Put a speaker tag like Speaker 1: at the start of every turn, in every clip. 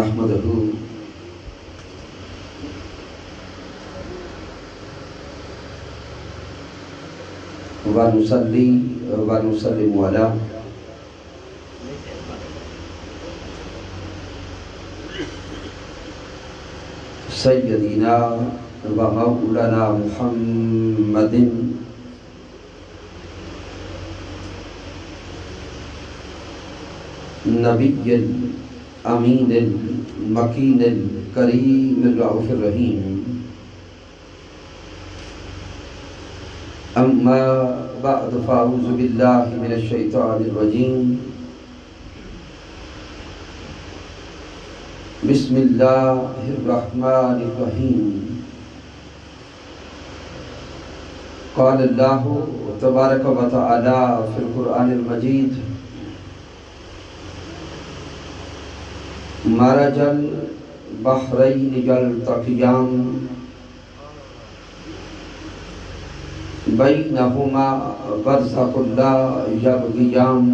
Speaker 1: نحمده ونصلي ونسلم على سيدنا ومولانا محمد نبي الأمين المكين الكريم الرؤوف الرحيم. أما بعد فأعوذ بالله من الشيطان الرجيم. بسم الله الرحمن الرحيم. قال الله تبارك وتعالى في القرآن المجيد: مرج البحرين يلتقيان بينهما برزخ لا يبغيان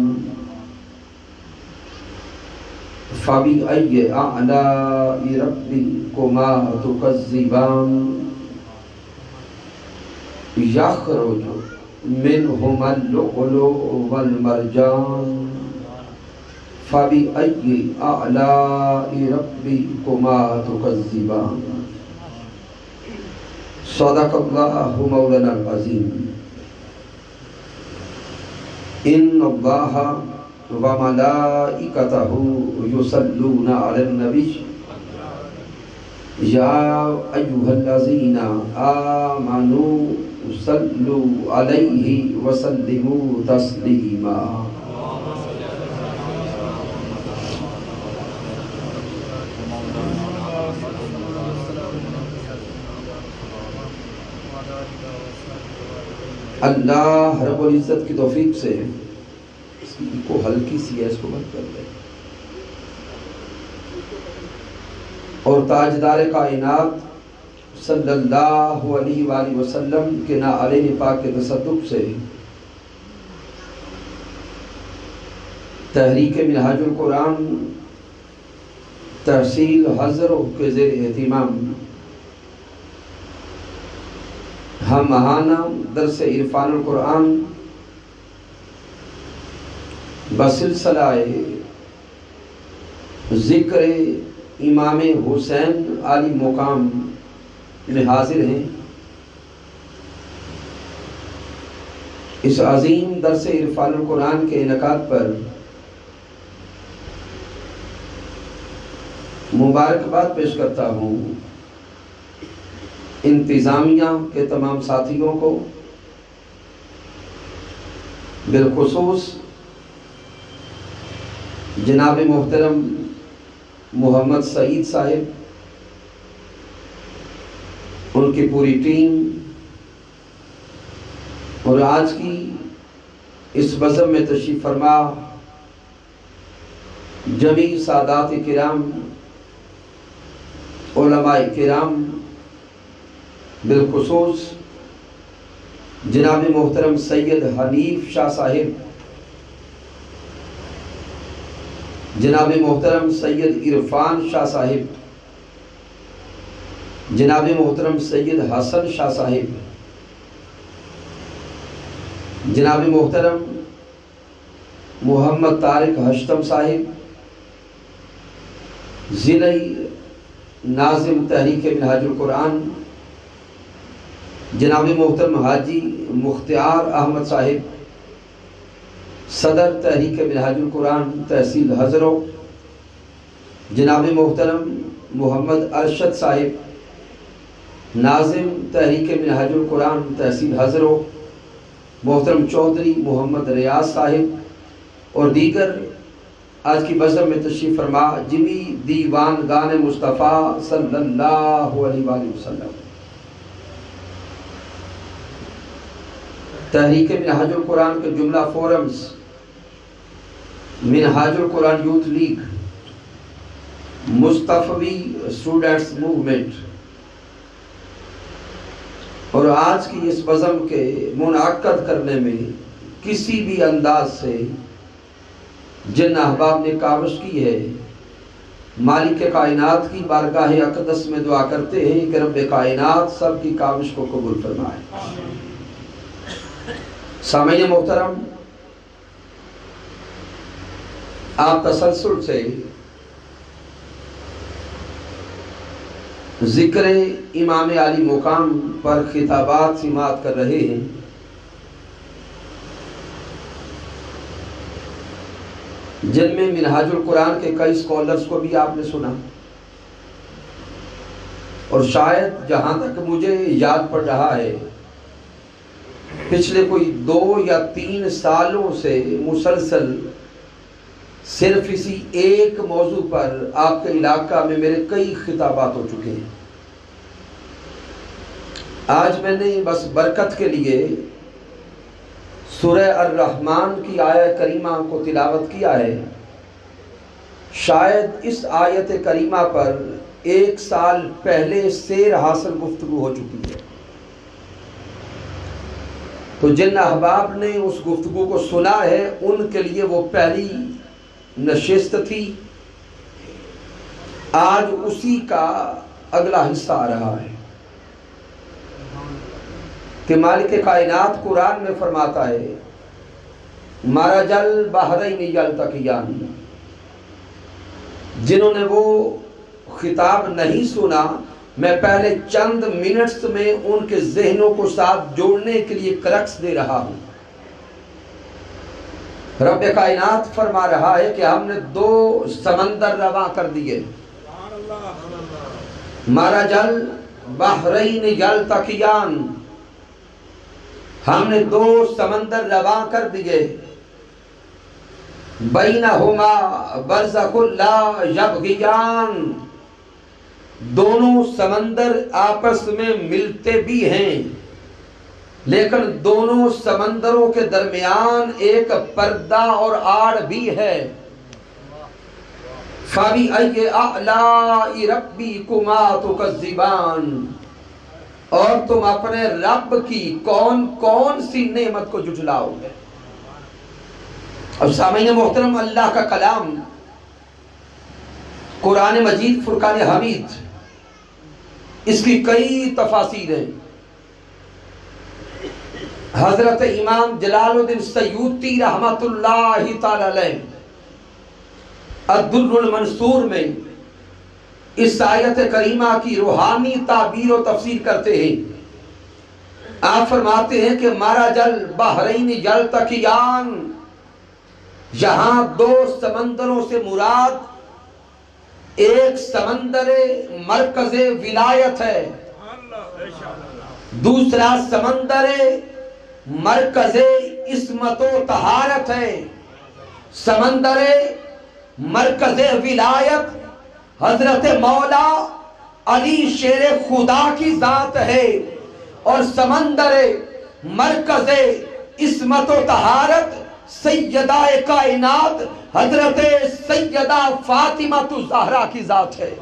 Speaker 1: فبأي آلاء ربكما تكذبان يخرج منهما اللؤلؤ والمرجان فبأي آلاء ربكما تكذبان. صدق الله مولانا العظيم. إن الله وملائكته يصلون على النبي يا أيها الذين آمنوا صلوا عليه وسلموا تسليما. اللہ رب العزت کی توفیق سے اس کو ہلکی سی ہے، اس کو بند کر دیں. اور تاجدار کائنات صلی اللہ علیہ وآلہ وسلم کے نعرین پاک کے تصدق سے تحریک منہاج القرآن تحصیل حضروں کے زیر اہتمام ہم ماہانہ درس عرفان القرآن بسلسلہ ذکر امام حسین عالی مقام میں حاضر ہیں. اس عظیم درس عرفان القرآن کے انعقاد پر مبارکباد پیش کرتا ہوں انتظامیہ کے تمام ساتھیوں کو، بالخصوص جناب محترم محمد سعید صاحب، ان کی پوری ٹیم، اور آج کی اس بزم میں تشریف فرما جمیع سادات کرام، علماء کرام، بالخصوص جناب محترم سید حنیف شاہ صاحب، جناب محترم سید عرفان شاہ صاحب، جناب محترم سید حسن شاہ صاحب، جناب محترم محمد طارق ہشتم صاحب، ضلعی ناظم تحریک منہاج القرآن، جناب محترم حاجی مختار احمد صاحب، صدر تحریک منہاج القرآن تحصیل حضروں، جناب محترم محمد ارشد صاحب، ناظم تحریک منہاج القرآن تحصیل حضروں، محترم چودھری محمد ریاض صاحب، اور دیگر آج کی بزم میں تشریف فرما جمی دیوان گان مصطفیٰ صلی اللہ علیہ وآلہ وسلم. تحریک منہاج القرآن کے جملہ فورمز، منہاج القرآن یوتھ لیگ، مصطفی اسٹوڈنٹس موومنٹ، اور آج کی اس بزم کے منعقد کرنے میں کسی بھی انداز سے جن احباب نے کاوش کی ہے مالک کائنات کی بارگاہ اقدس میں دعا کرتے ہیں کہ رب کائنات سب کی کاوش کو قبول فرمائے۔ سامعین محترم، آپ تسلسل سے ذکر امام علی مقام پر خطابات سماعت کر رہے ہیں۔ جن میں منہاج القرآن کے کئی اسکالرز کو بھی آپ نے سنا، اور شاید جہاں تک مجھے یاد پڑ رہا ہے پچھلے کوئی 2 یا 3 سالوں سے مسلسل صرف اسی ایک موضوع پر آپ کے علاقہ میں میرے کئی خطابات ہو چکے ہیں۔ آج میں نے بس برکت کے لیے سورہ الرحمن کی آیت کریمہ کو تلاوت کیا ہے۔ شاید اس آیت کریمہ پر 1 سال پہلے سیر حاصل گفتگو ہو چکی ہے، تو جن احباب نے اس گفتگو کو سنا ہے ان کے لیے وہ پہلی نشست تھی۔ آج اسی کا اگلا حصہ آ رہا ہے کہ مالک کائنات قرآن میں فرماتا ہے مرج البحرین یلتقیان۔ جنہوں نے وہ خطاب نہیں سنا، میں پہلے چند منٹس میں ان کے ذہنوں کو ساتھ جوڑنے کے لیے کلکس دے رہا ہوں۔ رب کائنات فرما رہا ہے کہ ہم نے 2 سمندر رواں کر دیے۔ مرج البحرین یلتقیان، ہم نے 2 سمندر رواں کر دیے۔ بینہما برزخ لا یبغیان، دونوں سمندر آپس میں ملتے بھی ہیں لیکن دونوں سمندروں کے درمیان ایک پردہ اور آڑ بھی ہے۔ فَبِأَيِّ آلَاءِ رَبِّكُمَا تُكَذِّبَانِ، اور تم اپنے رب کی کون کون سی نعمت کو جھٹلاؤ گے۔ اب سامعین محترم، اللہ کا کلام قرآن مجید فرقان حمید، اس کی کئی تفاسیر ہیں۔ حضرت امام جلال الدین سیوطی رحمت اللہ تعالی علیہ الدر المنصور میں اس آیت کریمہ کی روحانی تعبیر و تفسیر کرتے ہیں۔ آپ فرماتے ہیں کہ مرج البحرین یلتقیان، یہاں 2 سمندروں سے مراد ایک سمندر مرکز ولایت ہے، دوسرا سمندر مرکز عصمت و طہارت ہے۔ سمندر مرکز ولایت حضرت مولا علی شیر خدا کی ذات ہے، اور سمندر مرکز عصمت و طہارت سیدہ کائنات حضرت سیدہ فاطمہ الزہرا کی ذات ہے۔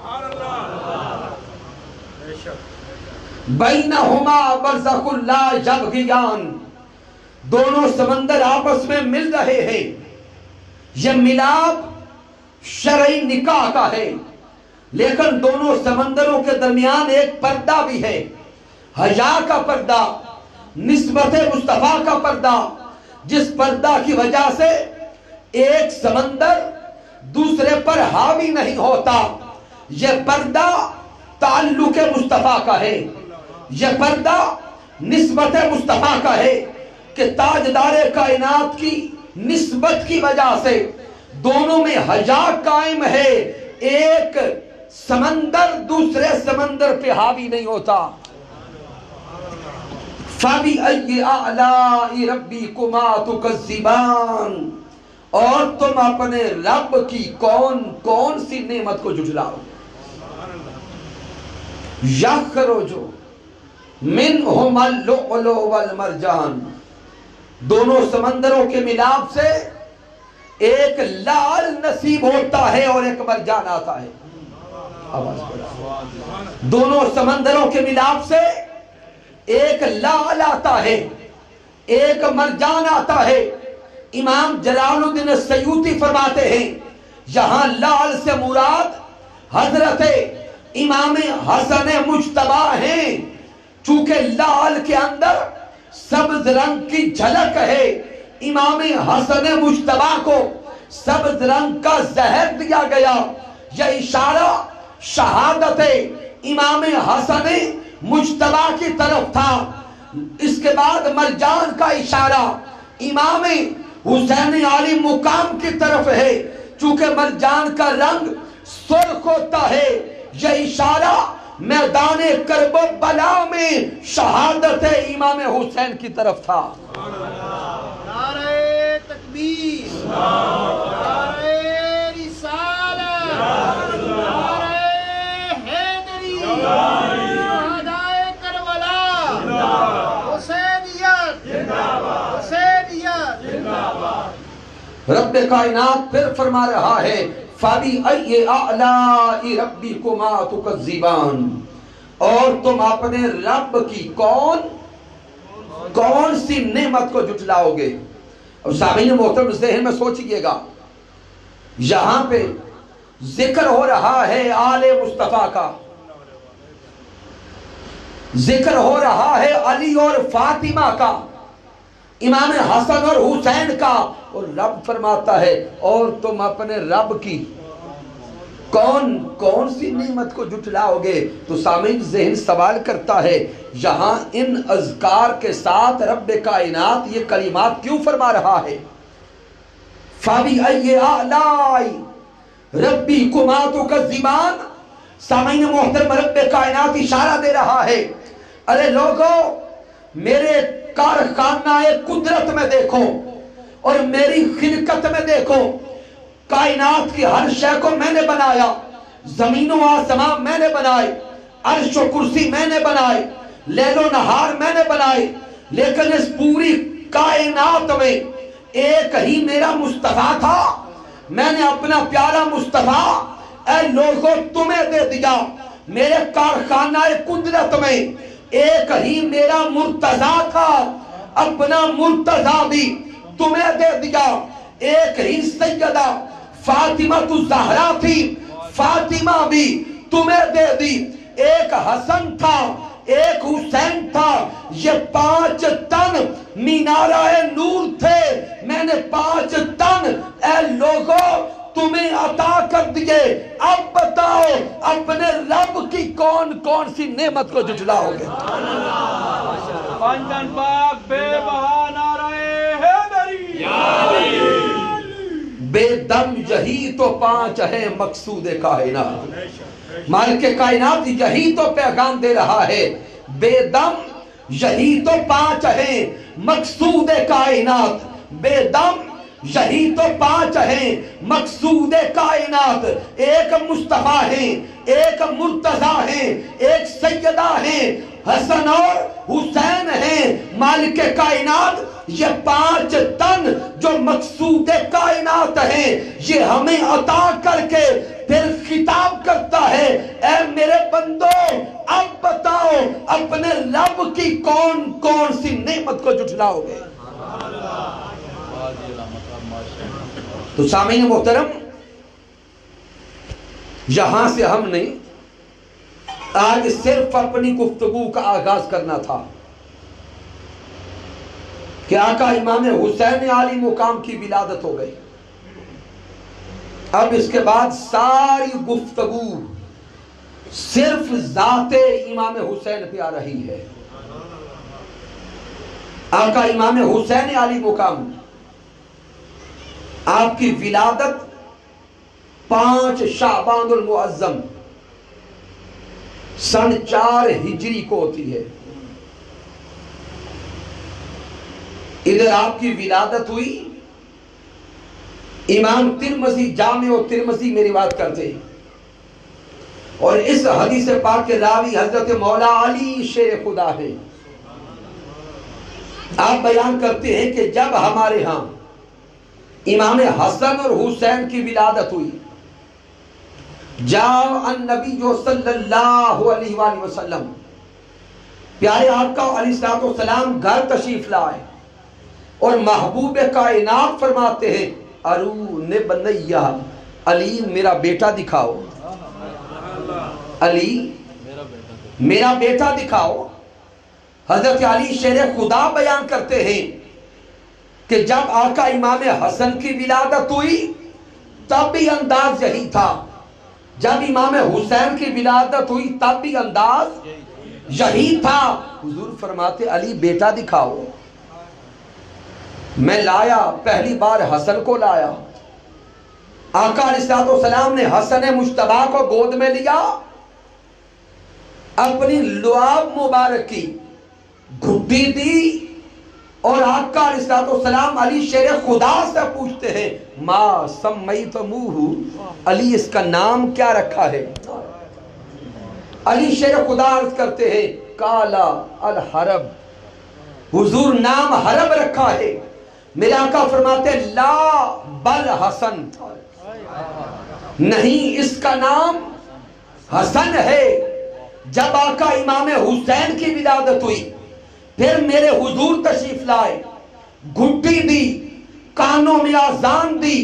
Speaker 1: بینہما برزخ لا یبغیان، دونوں سمندر آپس میں مل رہے ہیں۔ یہ ملاپ شرعی نکاح کا ہے، لیکن دونوں سمندروں کے درمیان ایک پردہ بھی ہے، حیا کا پردہ، نسبت مصطفیٰ کا پردہ، جس پردہ کی وجہ سے ایک سمندر دوسرے پر حاوی نہیں ہوتا۔ یہ پردہ تعلق مصطفیٰ کا ہے، یہ پردہ نسبت مصطفیٰ کا ہے کہ تاجدار کائنات کی نسبت کی وجہ سے دونوں میں حیا قائم ہے، ایک سمندر دوسرے سمندر پہ حاوی نہیں ہوتا۔ فَبِأَيِّ آلَاءِ رَبِّكُمَا تُكَذِّبَانِ، اور تم اپنے رب کی کون کون سی نعمت کو جھٹلاؤ۔ یخرج منہما اللؤلؤ والمرجان، دونوں سمندروں کے ملاپ سے ایک لال نصیب ہوتا ہے اور ایک مرجان آتا ہے۔ دونوں سمندروں کے ملاپ سے ایک لال آتا ہے، ایک مرجان آتا ہے۔ امام جلال الدین سیوطی فرماتے ہیں یہاں لال سے مراد حضرت امام حسن مجتبی ہیں، چونکہ لال کے اندر سبز رنگ کی جھلک ہے، امام حسن مجتبی کو سبز رنگ کا زہر دیا گیا۔ یہ اشارہ شہادت امام حسن مجتبی کی طرف تھا۔ اس کے بعد مرجان کا اشارہ امام حسین علی مقام کی طرف ہے، چونکہ مرجان کا رنگ سرخ ہوتا ہے۔ یہ اشارہ میدان کرب و بلا میں شہادت امام حسین کی طرف تھا۔
Speaker 2: نعرہ تکبیر، نعرہ رسالت، نعرہ حیدری، شہدائے کربلا، حسینیت، حسینیت۔
Speaker 1: رب کائنات پھر فرما رہا ہے فَبِأَيِّ آلَاءِ رَبِّكُمَا تُكَذِّبَانِ، اور تم اپنے رب کی کون سی نعمت کو جھٹلاؤ گے۔ اب سامعین محترم ذہن میں سوچئے گا، یہاں پہ ذکر ہو رہا ہے آل مصطفیٰ کا، ذکر ہو رہا ہے علی اور فاطمہ کا، امام حسن اور حسین کا، اور رب فرماتا ہے اور تم اپنے رب کی کون سی نعمت کو جھٹلاؤ گے۔ تو سامعین ذہن سوال کرتا ہے، یہاں ان اذکار کے ساتھ رب کائنات یہ کلمات کیوں فرما رہا ہے؟ فَبِأَيِّ آلَاءِ رَبِّكُمَا تُكَذِّبَانِ۔ سامعین محترم، رب کائنات اشارہ دے رہا ہے، ارے لوگو میرے کارخانہ قدرت میں دیکھو اور میری خلقت میں دیکھو، کائنات کی ہر شے کو میں نے بنایا، زمین و آسمان میں نے بنائے، عرش و کرسی میں نے بنائے، لیل و نہار میں نے بنائے، لیکن اس پوری کائنات میں ایک ہی میرا مصطفیٰ تھا۔ میں نے اپنا پیارا مصطفیٰ اے لوگوں تمہیں دے دیا۔ میرے کارخانہ قدرت میں ایک ہی میرا مرتضیٰ تھا، اپنا مرتضیٰ بھی تمہیں دے دیا۔ ایک ہی سیدہ فاطمہ الزہرا تھی، فاطمہ بھی تمہیں دے دی۔ ایک حسن تھا، ایک حسین تھا، یہ 5 تن مینارہ نور تھے، میں نے 5 تن اے لوگوں تمہیں عطا کر دیے۔ اب بتاؤ اپنے رب کی کون سی نعمت کو جھٹلاؤ گے؟
Speaker 3: پنجن پاک بے بہا نعرہ حیدری،
Speaker 1: بے دم یہی تو 5 ہے مقصود کائنات۔ مالک کائنات یہی تو پیغام دے رہا ہے، بے دم یہی تو 5 ہے مقصود کائنات، بے دم یہی تو 5 ہیں مقصود کائنات۔ ایک مصطفیٰ ہیں، ایک مرتضیٰ ہیں، ایک سیدہ ہیں، حسن اور حسین ہیں۔ مالک کائنات یہ 5 تن جو مقصود کائنات ہیں، یہ ہمیں عطا کر کے پھر خطاب کرتا ہے، اے میرے بندو اب بتاؤ اپنے رب کی کون سی نعمت کو جھٹلاؤ گے؟ تو سامعین محترم، یہاں سے ہم نے آج صرف اپنی گفتگو کا آغاز کرنا تھا کہ آقا امام حسین علی مقام کی ولادت ہو گئی۔ اب اس کے بعد ساری گفتگو صرف ذات امام حسین پہ آ رہی ہے۔ آقا امام حسین علی مقام آپ کی ولادت 5 شعبان المعظم سن 4 ہجری کو ہوتی ہے۔ ادھر آپ کی ولادت ہوئی، امام ترمذی جامع و ترمذی میں روایت کرتے ہیں، اور اس حدیث پاک کے راوی حضرت مولا علی شیر خدا ہے۔ آپ بیان کرتے ہیں کہ جب ہمارے ہاں امام حسن اور حسین کی ولادت ہوئی، جاء النبی صلی اللہ علیہ وآلہ وسلم، پیارے آقا علیہ السلام گھر تشریف لائے اور محبوب کائنات فرماتے ہیں ارونِ بنیہ، علی میرا بیٹا دکھاؤ۔ علی میرا بیٹا دکھاؤ۔ حضرت علی شیر خدا بیان کرتے ہیں کہ جب آقا امام حسن کی ولادت ہوئی تب بھی انداز یہی تھا، جب امام حسین کی ولادت ہوئی تب بھی انداز یہی تھا۔ حضور فرماتے علی بیٹا دکھاؤ۔ میں لایا، پہلی بار حسن کو لایا، آقا علیہ السلام نے حسن مجتبی کو گود میں لیا، اپنی لعاب مبارک کی گھٹی دی، اور آقا علیہ السلام علی شیر خدا سے پوچھتے ہیں ما سمیتموہ، علی اس کا نام کیا رکھا ہے؟ علی شیر خدا عرض کرتے ہیں کالا الحرب، حضور نام حرب رکھا ہے۔ میرے آقا فرماتے ہیں لا بل حسن، نہیں اس کا نام حسن ہے۔ جب آقا امام حسین کی ولادت ہوئی پھر میرے حضور تشریف لائے، گھٹی دی، کانوں میں آذان دی،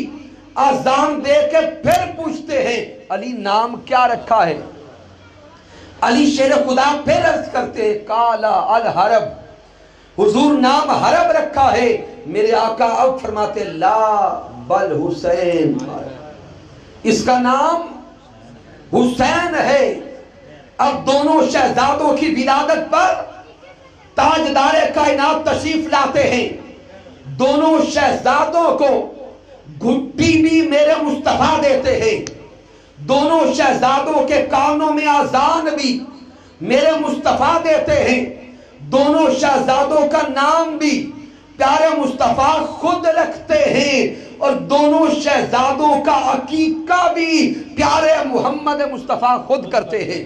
Speaker 1: آذان دے کے پھر پوچھتے ہیں علی نام کیا رکھا ہے؟ علی شیر خدا پھر عرض کرتے ہیں کالا الحرب، حضور نام حرب رکھا ہے۔ میرے آقا اب فرماتے لا بل حسین، اس کا نام حسین ہے۔ اب دونوں شہزادوں کی ولادت پر تاجدار کائنات تشریف لاتے ہیں، دونوں شہزادوں کو گھٹی بھی میرے مصطفیٰ دیتے ہیں، دونوں شہزادوں کے کانوں میں آذان بھی میرے مصطفیٰ دیتے ہیں، دونوں شہزادوں کا نام بھی پیارے مصطفیٰ خود رکھتے ہیں، اور دونوں شہزادوں کا عقیقہ بھی پیارے محمد مصطفیٰ خود کرتے ہیں۔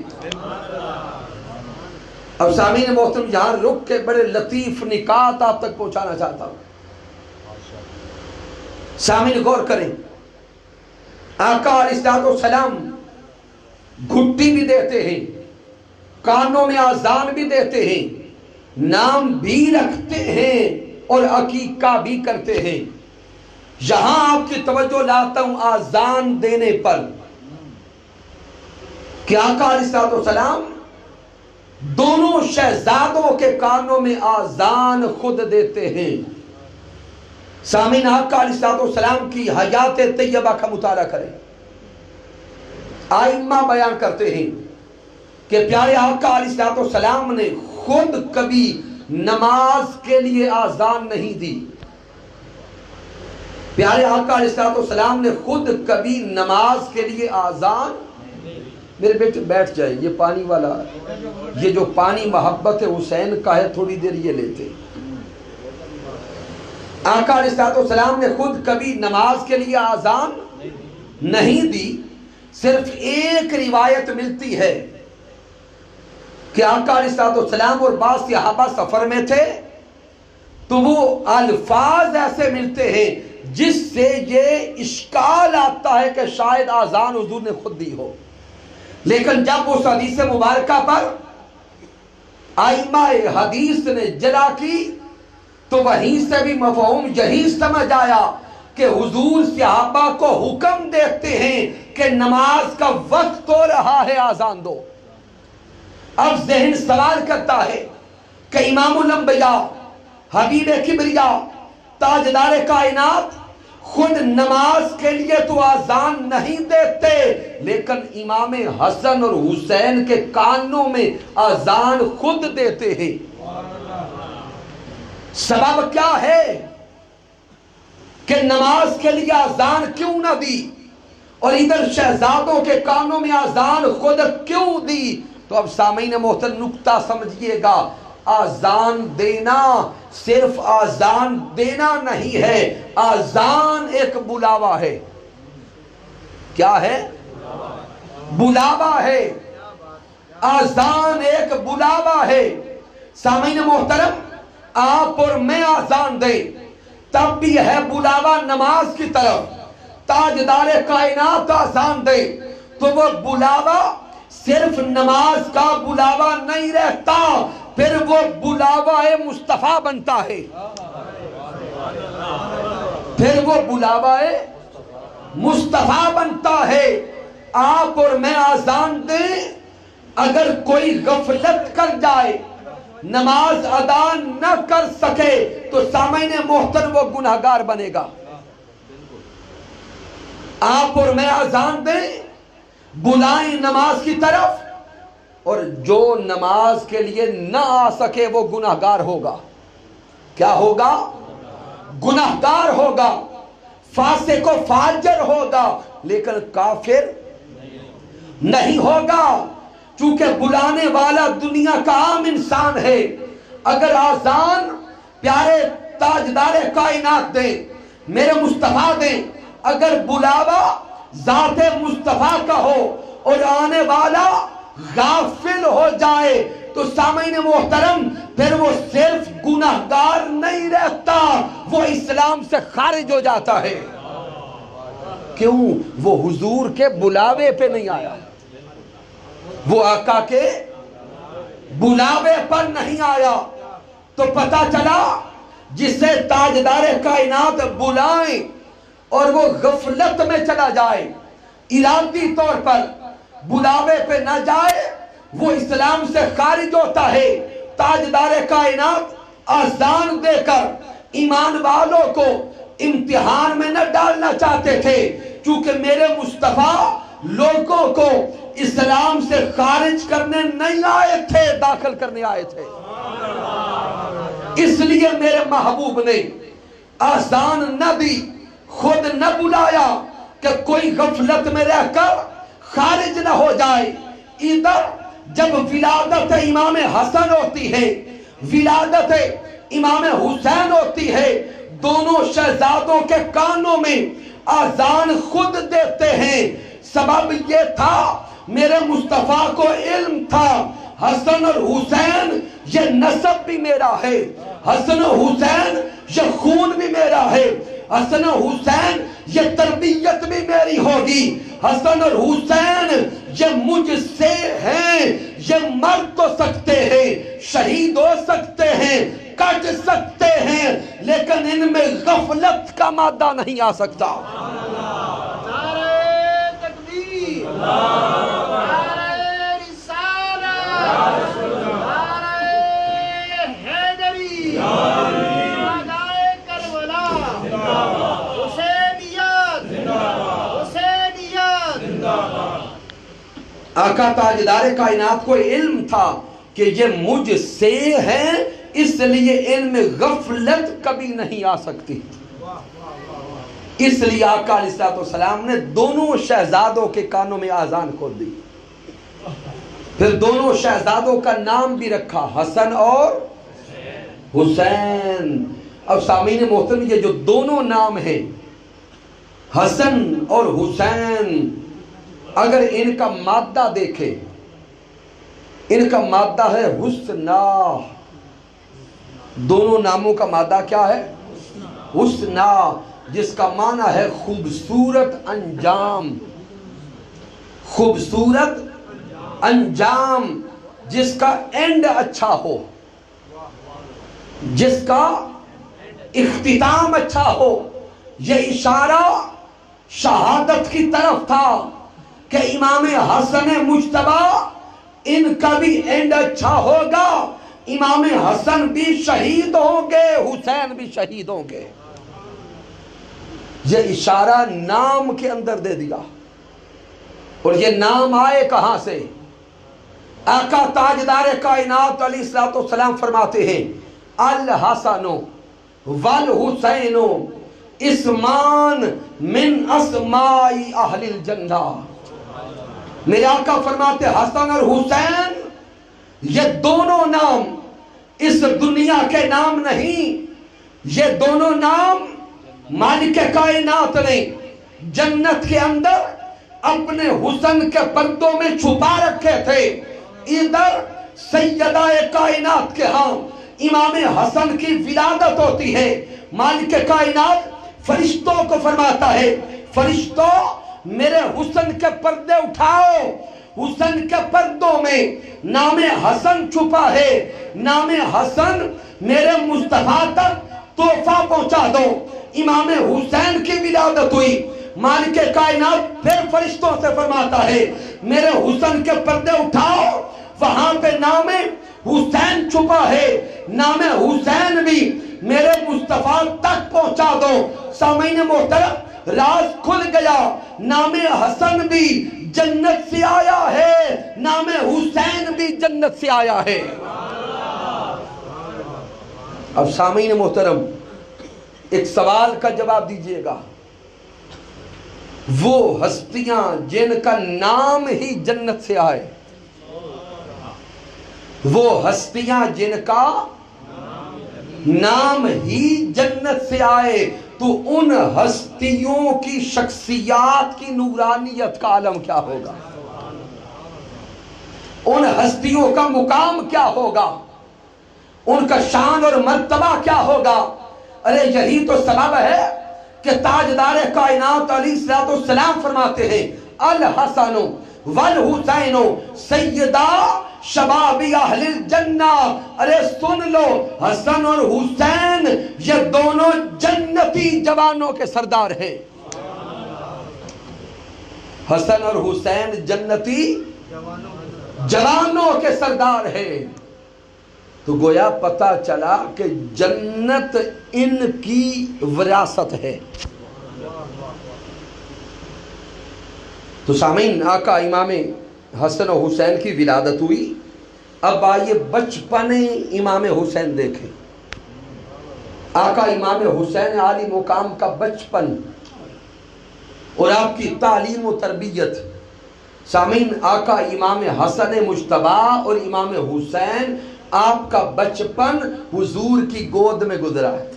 Speaker 1: اب سامعین محترم یہاں رک کے بڑے لطیف نکات آپ تک پہنچانا چاہتا ہوں، سامعین غور کریں۔ آقا علیہ السلام گھٹی بھی دیتے ہیں، کانوں میں آذان بھی دیتے ہیں، نام بھی رکھتے ہیں اور عقیقہ بھی کرتے ہیں۔ یہاں آپ کی توجہ لاتا ہوں آذان دینے پر کہ آقا علیہ السلام دونوں شہزادوں کے کانوں میں آذان خود دیتے ہیں۔ سامعین آقا علیہ السلام کی حیات طیبہ کا مطالعہ کریں، ائمہ بیان کرتے ہیں کہ پیارے آقا علیہ السلام نے خود کبھی نماز کے لیے آذان نہیں دی، پیارے آقا علیہ السلام نے خود کبھی نماز کے لیے آذان، میرے بیٹے بیٹھ جائے، یہ پانی والا، یہ جو پانی محبت حسین کا ہے تھوڑی دیر یہ لیتے۔ آقا علیہ السلام نے خود کبھی نماز کے لیے آذان نہیں دی۔ صرف ایک روایت ملتی ہے کہ آقا علیہ السلام اور بعض صحابہ سفر میں تھے تو وہ الفاظ ایسے ملتے ہیں جس سے یہ اشکال آتا ہے کہ شاید آذان حضور نے خود دی ہو، لیکن جب اس حدیث مبارکہ پر ائمہ حدیث نے جرا کی تو وہیں سے بھی مفہوم یہی سمجھ آیا کہ حضور صحابہ کو حکم دیتے ہیں کہ نماز کا وقت ہو رہا ہے، آذان دو۔ اب ذہن سوال کرتا ہے کہ امام الانبیاء، حبیب کبریا، تاجدار کائنات خود نماز کے لیے تو آذان نہیں دیتے، لیکن امام حسن اور حسین کے کانوں میں آذان خود دیتے ہیں۔ سبب کیا ہے کہ نماز کے لیے آذان کیوں نہ دی اور ادھر شہزادوں کے کانوں میں آذان خود کیوں دی؟ تو اب سامعین محترم نکتہ سمجھئے گا، آذان دینا صرف آذان دینا نہیں ہے، آذان ایک بلاوا ہے۔ کیا ہے؟ بلاوا ہے۔ آذان ایک بلاوا ہے۔ سامعین محترم آپ اور میں آذان دیں تب بھی ہے بلاوا نماز کی طرف، تاجدار کائنات آذان دے تو وہ بلاوا صرف نماز کا بلاوا نہیں رہتا، پھر وہ بلاوا مصطفیٰ بنتا ہے، پھر وہ بلاوا مصطفیٰ بنتا ہے۔ آپ اور میں آذان دیں اگر کوئی غفلت کر جائے نماز ادا نہ کر سکے تو سامعین محترم وہ گناہگار بنے گا۔ آپ اور میں اذان دیں، بلائیں نماز کی طرف، اور جو نماز کے لیے نہ آ سکے وہ گناہگار ہوگا۔ کیا ہوگا؟ گناہگار ہوگا، فاسق و فاجر ہوگا، لیکن کافر نہیں ہوگا، چونکہ بلانے والا دنیا کا عام انسان ہے۔ اگر آذان پیارے تاجدار کائنات دیں، میرے مصطفیٰ دیں، اگر بلاوا ذات مصطفیٰ کا ہو اور آنے والا غافل ہو جائے تو سامعین محترم پھر وہ صرف گناہگار نہیں رہتا، وہ اسلام سے خارج ہو جاتا ہے۔ کیوں؟ وہ حضور کے بلاوے پہ نہیں آیا، وہ آقا کے بلاوے پر نہیں آیا۔ تو پتہ چلا جسے تاجدار کائنات بلائیں اور وہ غفلت میں چلا جائے، ارادی طور پر بلاوے پہ نہ جائے، وہ اسلام سے خارج ہوتا ہے۔ تاجدار کائنات اذان دے کر ایمان والوں کو امتحان میں نہ ڈالنا چاہتے تھے، چونکہ میرے مصطفیٰ لوگوں کو اسلام سے خارج کرنے نہیں آئے تھے، داخل کرنے آئے تھے۔ اس لیے میرے محبوب نے اذان نہ دی، خود نہ بلایا کہ کوئی غفلت میں رہ کر خارج نہ ہو جائے۔ ادھر جب ولادت امام حسن ہوتی ہے، ولادت امام حسین ہوتی ہے، دونوں شہزادوں کے کانوں میں اذان خود دیتے ہیں۔ سبب یہ تھا میرے مصطفیٰ کو علم تھا حسن اور حسین یہ نسب بھی میرا ہے، حسن و حسین یہ خون بھی میرا ہے، حسن و حسین یہ تربیت بھی میری ہوگی، حسن اور حسین یہ مجھ سے ہیں، یہ مر تو سکتے ہیں، شہید ہو سکتے ہیں، کٹ سکتے ہیں، لیکن ان میں غفلت کا مادہ نہیں آ سکتا۔
Speaker 2: نعرہ تکبیر، نعرہ رسالت، نعرہ حیدری، شہدائے کربلا، حسینیت، حسینیت۔
Speaker 1: آقا تاجدار کائنات کو علم تھا کہ یہ مجھ سے ہیں، اس لیے ان میں غفلت کبھی نہیں آ سکتی۔ اس لیے آقا علیہ السلام نے دونوں شہزادوں کے کانوں میں آذان کھول دی، پھر دونوں شہزادوں کا نام بھی رکھا، حسن اور حسین۔ اب سامعین محترم یہ جو دونوں نام ہیں حسن اور حسین، اگر ان کا مادہ دیکھیں، ان کا مادہ ہے حسنا، دونوں ناموں کا مادہ کیا ہے؟ حسنا، جس کا معنی ہے خوبصورت انجام، خوبصورت انجام، جس کا اینڈ اچھا ہو، جس کا اختتام اچھا ہو۔ یہ اشارہ شہادت کی طرف تھا کہ امام حسن مجتبی ان کا بھی اینڈ اچھا ہوگا، امام حسن بھی شہید ہوں گے، حسین بھی شہید ہوں گے۔ یہ اشارہ نام کے اندر دے دیا، اور یہ نام آئے کہاں سے؟ آقا تاجدار کائنات علیہ السلام فرماتے ہیں الحسن والحسین اسمان من اسماء اہل الجنہ۔ میرے آقا فرماتے حسن اور حسین یہ دونوں نام اس دنیا کے نام نہیں، یہ دونوں نام مالک کائنات نے جنت کے اندر اپنے حسن کے پردوں میں چھپا رکھے تھے۔ ادھر سیدہ کائنات کے ہاں امام حسن کی ولادت ہوتی ہے، مالک کائنات فرشتوں کو فرماتا ہے فرشتوں میرے حسن کے پردے اٹھاؤ، حسن کے پردوں میں نام حسن چھپا ہے، نام حسن میرے مصطفیٰ تک تحفہ پہنچا دو۔ امام حسین کی ولادت ہوئی، مالک کائنات پھر فرشتوں سے فرماتا ہے میرے حسن کے پردے اٹھاؤ، وہاں پہ نام حسین چھپا ہے، نام حسین بھی میرے مصطفیٰ تک پہنچا دو۔ سامعین محترم، راز کھل گیا، نام حسن بھی جنت سے آیا ہے، نام حسین بھی جنت سے آیا ہے۔ اب سامعین محترم، ایک سوال کا جواب دیجئے گا، وہ ہستیاں جن کا نام ہی جنت سے آئے، وہ ہستیاں جن کا نام ہی جنت سے آئے، تو ان ہستیوں کی شخصیات کی نورانیت کا عالم کیا ہوگا؟ ان ہستیوں کا مقام کیا ہوگا؟ ان کا شان اور مرتبہ کیا ہوگا؟ ارے یہی تو سبب ہے کہ تاجدار کائنات علیہ السلام فرماتے ہیں الحسن والحسین سیدہ شباب اہل الجنہ۔ ارے سن لو، حسن اور حسین یہ دونوں جنتی جوانوں کے سردار ہیں۔ حسن اور حسین جنتی جوانوں کے سردار ہیں۔ تو گویا پتہ چلا کہ جنت ان کی وراثت ہے۔ تو سامعین، آقا امام حسن و حسین کی ولادت ہوئی۔ اب آئیے بچپن امام حسین دیکھیں۔ آقا امام حسین عالی مقام کا بچپن اور آپ کی تعلیم و تربیت۔ سامعین، آقا امام حسن مجتبی اور امام حسین آپ کا بچپن حضور کی گود میں گزرا ہے۔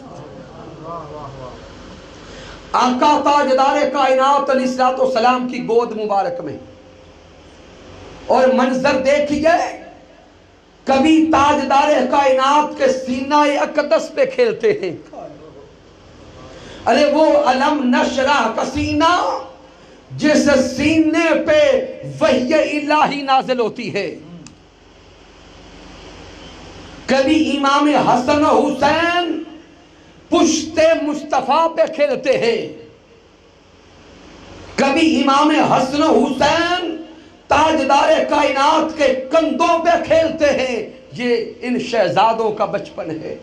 Speaker 1: آقا تاجدار کائنات علیہ السلام کی گود مبارک میں، اور منظر دیکھیے، کبھی تاجدار کائنات کے سینہ اقدس پہ کھیلتے ہیں۔ ارے وہ علم نشرح کا سینہ جس سینے پہ وحی الہی نازل ہوتی ہے۔ کبھی امام حسن و حسین پشت مصطفیٰ پہ کھیلتے ہیں، کبھی امام حسن و حسین تاجدار کائنات کے کندھوں پہ کھیلتے ہیں۔ یہ ان شہزادوں کا بچپن ہے۔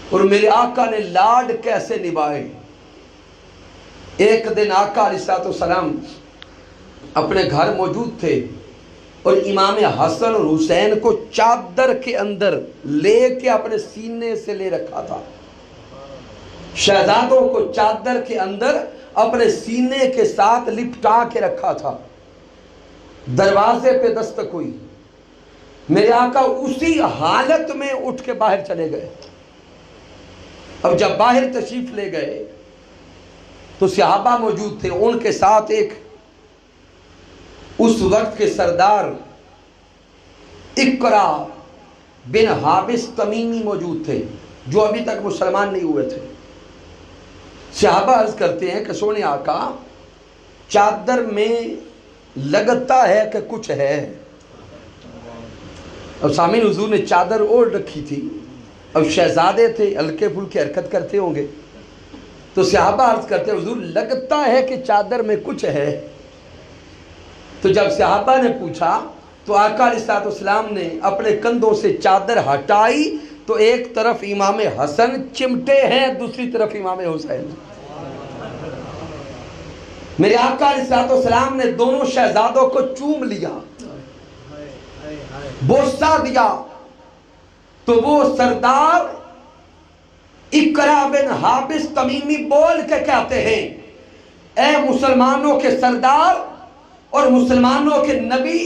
Speaker 1: اور میرے آقا نے لاڈ کیسے نبھائے۔ ایک دن آقا علیہ السلام اپنے گھر موجود تھے اور امام حسن اور حسین کو چادر کے اندر لے کے اپنے سینے سے لے رکھا تھا۔ شہزادوں کو چادر کے اندر اپنے سینے کے ساتھ لپٹا کے رکھا تھا۔ دروازے پہ دستک ہوئی، میرے آقا اسی حالت میں اٹھ کے باہر چلے گئے۔ اب جب باہر تشریف لے گئے تو صحابہ موجود تھے، ان کے ساتھ ایک اس وقت کے سردار اقرا بن حابس تمیمی موجود تھے، جو ابھی تک مسلمان نہیں ہوئے تھے۔ صحابہ عرض کرتے ہیں کہ سونے آقا، چادر میں لگتا ہے کہ کچھ ہے۔ اب سامعین، حضور نے چادر اوڑھ رکھی تھی، اب شہزادے تھے، ہلکے پھلکے حرکت کرتے ہوں گے، تو صحابہ عرض کرتے ہیں حضور لگتا ہے کہ چادر میں کچھ ہے۔ تو جب صحابہ نے پوچھا تو آقا علیہ السلام نے اپنے کندھوں سے چادر ہٹائی تو ایک طرف امام حسن چمٹے ہیں، دوسری طرف امام حسین۔ میرے آقا علیہ السلام نے دونوں شہزادوں کو چوم لیا، بوسہ دیا، تو وہ سردار اقرا بن حابس تمیمی بول کے کہتے ہیں اے مسلمانوں کے سردار اور مسلمانوں کے نبی،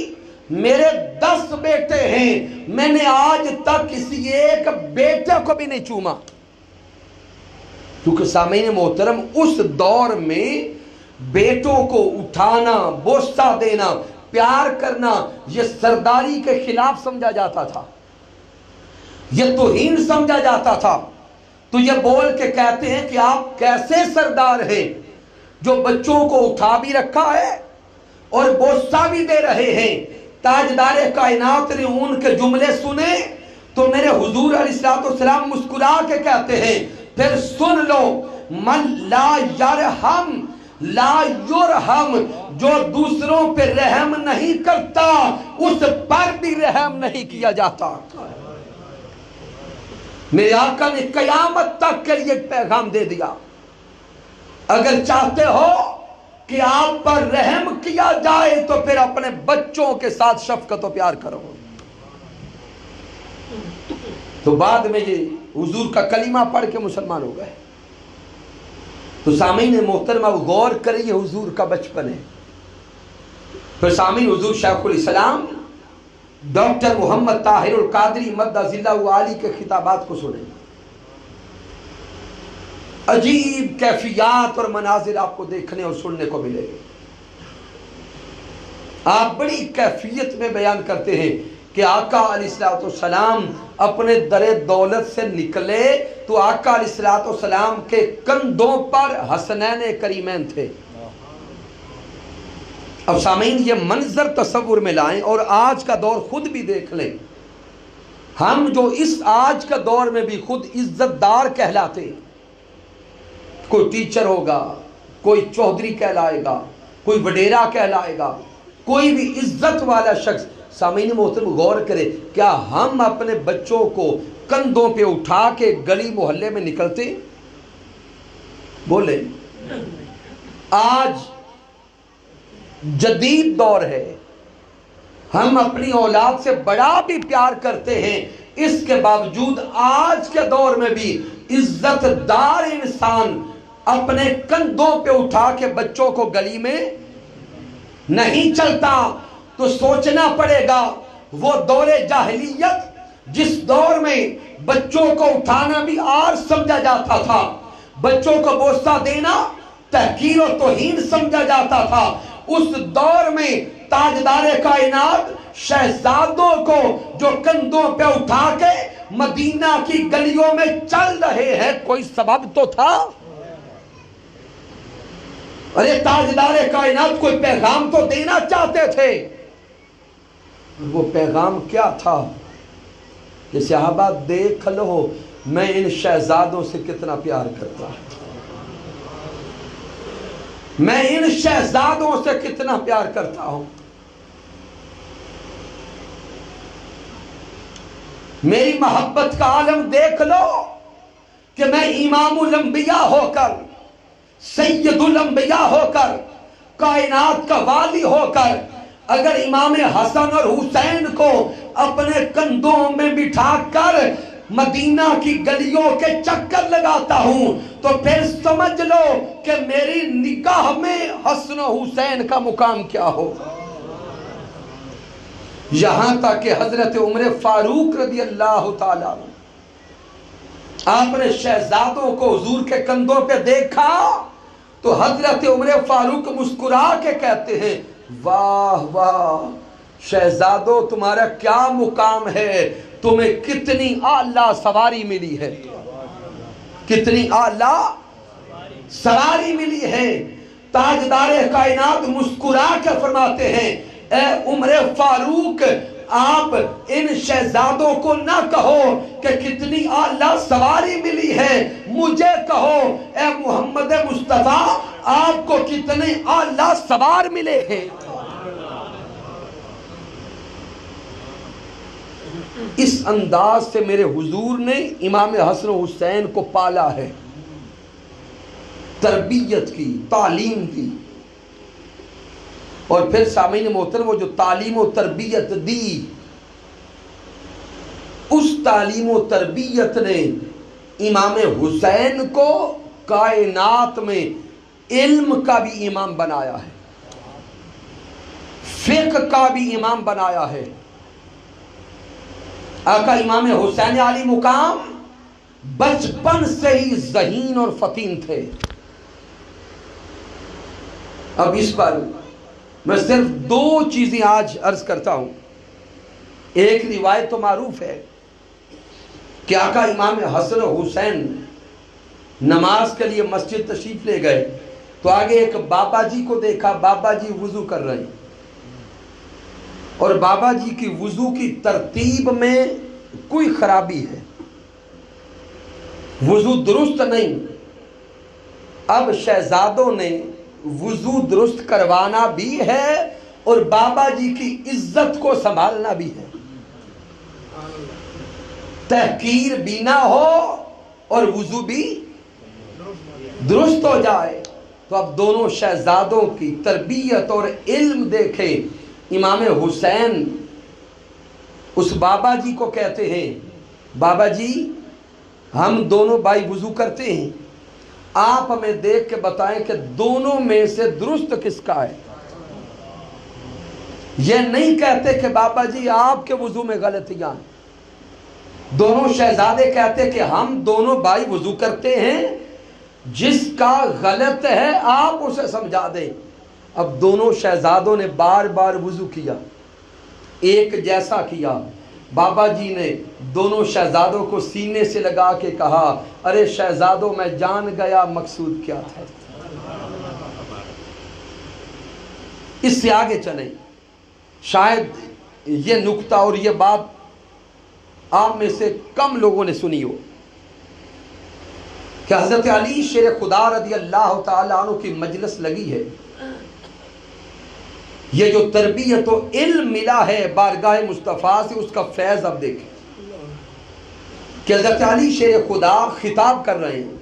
Speaker 1: میرے 10 بیٹے ہیں، میں نے آج تک کسی ایک بیٹے کو بھی نہیں چوما۔ کیونکہ سامعین محترم، اس دور میں بیٹوں کو اٹھانا، بوسہ دینا، پیار کرنا، یہ سرداری کے خلاف سمجھا جاتا تھا، یہ توہین سمجھا جاتا تھا۔ تو یہ بول کے کہتے ہیں کہ آپ کیسے سردار ہیں جو بچوں کو اٹھا بھی رکھا ہے اور بوسہ بھی دے رہے ہیں۔ تاجدار کائنات نے ان کے جملے سنے تو میرے حضور علیہ السلام مسکرا کے کہتے ہیں پھر سن لو، من لا یرحم لا یرحم، جو دوسروں پہ رحم نہیں کرتا اس پر بھی رحم نہیں کیا جاتا۔ میرے آقا نے قیامت تک کے لیے ایک پیغام دے دیا، اگر چاہتے ہو کہ آپ پر رحم کیا جائے تو پھر اپنے بچوں کے ساتھ شفقت و پیار کرو۔ تو بعد میں یہ حضور کا کلمہ پڑھ کے مسلمان ہو گئے۔ تو سامعین محترمہ غور کریں، یہ حضور کا بچپن ہے۔ پھر سامعین حضور شیخ الاسلام ڈاکٹر محمد طاہر القادری مدد اللہ علی کے خطابات کو سنیں، عجیب کیفیات اور مناظر آپ کو دیکھنے اور سننے کو ملے گے۔ آپ بڑی کیفیت میں بیان کرتے ہیں کہ آقا علیہ السلام اپنے در دولت سے نکلے تو آقا علیہ السلام کے کندھوں پر حسنین کریمین تھے۔ اب سامعین یہ منظر تصور میں لائیں اور آج کا دور خود بھی دیکھ لیں۔ ہم جو اس آج کا دور میں بھی خود عزت دار کہلاتے، کوئی ٹیچر ہوگا، کوئی چودھری کہلائے گا، کوئی وڈیرا کہلائے گا، کوئی بھی عزت والا شخص، سامعین محترم غور کرے، کیا ہم اپنے بچوں کو کندھوں پہ اٹھا کے گلی محلے میں نکلتے؟ بولے، آج جدید دور ہے، ہم اپنی اولاد سے بڑا بھی پیار کرتے ہیں، اس کے باوجود آج کے دور میں بھی عزت دار انسان اپنے کندھوں پہ اٹھا کے بچوں کو گلی میں نہیں چلتا۔ تو سوچنا پڑے گا، وہ دور جاہلیت جس دور میں بچوں کو اٹھانا بھی عار سمجھا جاتا تھا، بچوں کو بوسہ دینا تحقیر و توہین سمجھا جاتا تھا، اس دور میں تاجدار کائنات شہزادوں کو جو کندھوں پہ اٹھا کے مدینہ کی گلیوں میں چل رہے ہیں، کوئی سبب تو تھا۔ ارے تاجدار کائنات کوئی پیغام تو دینا چاہتے تھے، وہ پیغام کیا تھا کہ صحابہ دیکھ لو میں ان شہزادوں سے کتنا پیار کرتا ہوں، میں ان شہزادوں سے کتنا پیار کرتا ہوں، میری محبت کا عالم دیکھ لو کہ میں امام الانبیاء ہو کر، سید الانبیاء ہو کر، کائنات کا والی ہو کر، اگر امام حسن اور حسین کو اپنے کندھوں میں بٹھا کر مدینہ کی گلیوں کے چکر لگاتا ہوں تو پھر سمجھ لو کہ میری نگاہ میں حسن و حسین کا مقام کیا ہو۔ یہاں تک کہ حضرت عمر فاروق رضی اللہ تعالیٰ آپ نے شہزادوں کو حضور کے کندھوں پہ دیکھا تو حضرت عمر فاروق مسکرا کے کہتے ہیں، واہ واہ شہزادوں تمہارا کیا مقام ہے، تمہیں کتنی اعلیٰ سواری ملی ہے، کتنی اعلیٰ سواری ملی ہے۔ تاجدار کائنات مسکرا کے فرماتے ہیں، اے عمر فاروق آپ ان شہزادوں کو نہ کہو کہ کتنی اعلیٰ سواری ملی ہے، مجھے کہو اے محمد مصطفیٰ آپ کو کتنے اعلیٰ سوار ملے ہیں۔ اس انداز سے میرے حضور نے امام حسن و حسین کو پالا ہے، تربیت کی، تعلیم کی، اور پھر سامعین محترم وہ جو تعلیم و تربیت دی، اس تعلیم و تربیت نے امام حسین کو کائنات میں علم کا بھی امام بنایا ہے، فقہ کا بھی امام بنایا ہے۔ آقا امام حسین علی مقام بچپن سے ہی ذہین اور فطین تھے۔ اب اس پر میں صرف دو چیزیں آج عرض کرتا ہوں۔ ایک روایت تو معروف ہے کہ آقا امام حسن و حسین نماز کے لیے مسجد تشریف لے گئے تو آگے ایک بابا جی کو دیکھا، بابا جی وضو کر رہے ہیں اور بابا جی کی وضو کی ترتیب میں کوئی خرابی ہے، وضو درست نہیں، اب شہزادوں نے وضو درست کروانا بھی ہے اور بابا جی کی عزت کو سنبھالنا بھی ہے، تحقیر بھی نہ ہو اور وضو بھی درست ہو جائے۔ تو اب دونوں شہزادوں کی تربیت اور علم دیکھیں۔ امام حسین اس بابا جی کو کہتے ہیں، بابا جی ہم دونوں بھائی وضو کرتے ہیں، آپ ہمیں دیکھ کے بتائیں کہ دونوں میں سے درست کس کا ہے۔ یہ نہیں کہتے کہ بابا جی آپ کے وضو میں غلطیاں ہیں، دونوں شہزادے کہتے کہ ہم دونوں بھائی وضو کرتے ہیں، جس کا غلط ہے آپ اسے سمجھا دیں۔ اب دونوں شہزادوں نے بار بار وضو کیا، ایک جیسا کیا۔ بابا جی نے دونوں شہزادوں کو سینے سے لگا کے کہا، ارے شہزادوں میں جان گیا مقصود کیا تھا۔ اس سے آگے چلیں، شاید یہ نکتہ اور یہ بات آپ میں سے کم لوگوں نے سنی ہو کہ حضرت علی شیر خدا رضی اللہ تعالیٰ عنہ کی مجلس لگی ہے۔ یہ جو تربیت و علم ملا ہے بارگاہ مصطفیٰ سے، اس کا فیض اب دیکھیں کہ حضرت علی شیر خدا خطاب کر رہے ہیں،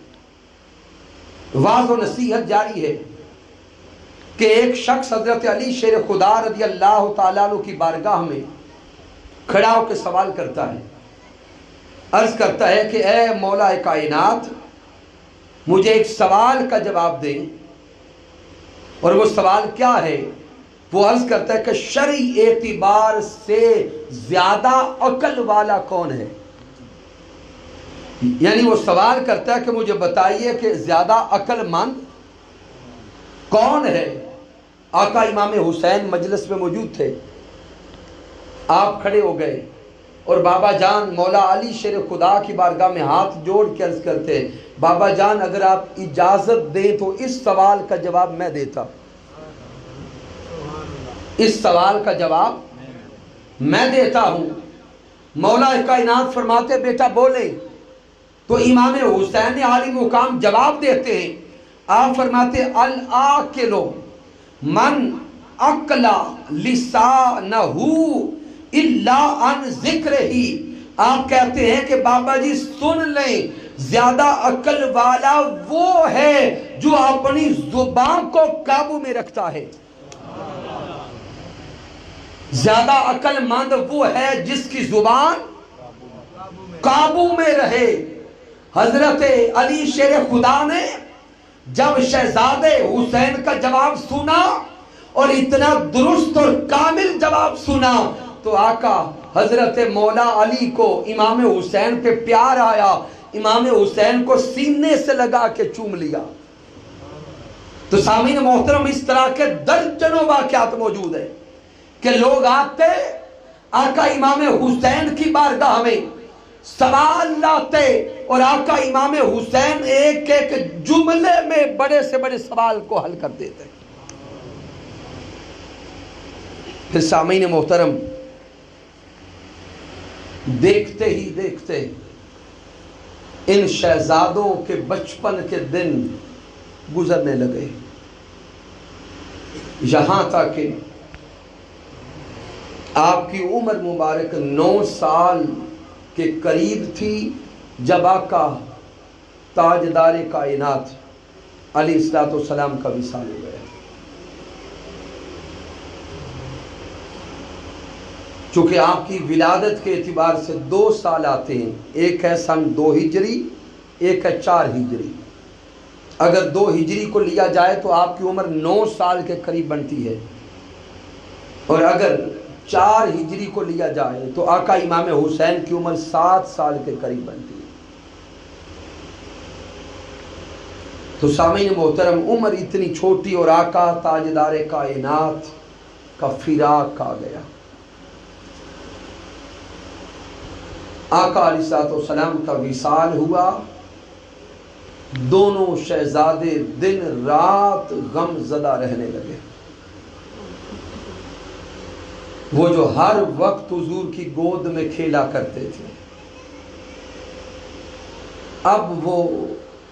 Speaker 1: واعظ و نصیحت جاری ہے کہ ایک شخص حضرت علی شیر خدا رضی اللہ تعالیٰ عنہ کی بارگاہ میں کھڑا ہو کے سوال کرتا ہے، عرض کرتا ہے کہ اے مولا کائنات، مجھے ایک سوال کا جواب دیں۔ اور وہ سوال کیا ہے؟ وہ عرض کرتا ہے کہ شرعی اعتبار سے زیادہ عقل والا کون ہے؟ یعنی وہ سوال کرتا ہے کہ مجھے بتائیے کہ زیادہ عقل مند کون ہے؟ آقا امام حسین مجلس میں موجود تھے، آپ کھڑے ہو گئے اور بابا جان مولا علی شیر خدا کی بارگاہ میں ہاتھ جوڑ کے عرض کرتے، بابا جان اگر آپ اجازت دیں تو اس سوال کا جواب میں دیتا، اس سوال کا جواب میں دیتا ہوں۔ مولا کائنات فرماتے بیٹا بولے، تو امام حسین عالی مقام جواب دیتے ہیں، آپ فرماتے العاقل من اقلا لسانہ الا عن ذکرہ۔ آپ کہتے ہیں کہ بابا جی سن لیں، زیادہ عقل والا وہ ہے جو اپنی زبان کو قابو میں رکھتا ہے، زیادہ عقل مند وہ ہے جس کی زبان قابو میں رہے۔ حضرت علی شیر خدا نے جب شہزادے حسین کا جواب سنا اور اتنا درست اور کامل جواب سنا تو آقا حضرت مولا علی کو امام حسین پہ پیار آیا، امام حسین کو سینے سے لگا کے چوم لیا۔ تو سامعین محترم، اس طرح کے درجنوں واقعات موجود ہیں کہ لوگ آتے آقا امام حسین کی بارگاہ میں سوال لاتے اور آقا امام حسین ایک ایک جملے میں بڑے سے بڑے سوال کو حل کر دیتے۔ پھر سامعین محترم، دیکھتے ہی دیکھتے ان شہزادوں کے بچپن کے دن گزرنے لگے، یہاں تک کہ آپ کی عمر مبارک 9 سال کے قریب تھی جب آقا تاجدار کائنات علیہ السلام کا وصال ہو گیا۔ چونکہ آپ کی ولادت کے اعتبار سے 2 سال آتے ہیں، ایک ہے سن 2 ہجری، ایک ہے 4 ہجری۔ اگر 2 ہجری کو لیا جائے تو آپ کی عمر 9 سال کے قریب بنتی ہے، اور اگر 4 ہجری کو لیا جائے تو آقا امام حسین کی عمر 7 سال کے قریب بنتی ہے۔ تو سامعین محترم، عمر اتنی چھوٹی اور آقا تاجدار کائنات کا فراق آ گیا۔ آقا علیہ السلام کا وصال ہوا، دونوں شہزادے دن رات غم زدہ رہنے لگے۔ وہ جو ہر وقت حضور کی گود میں کھیلا کرتے تھے، اب وہ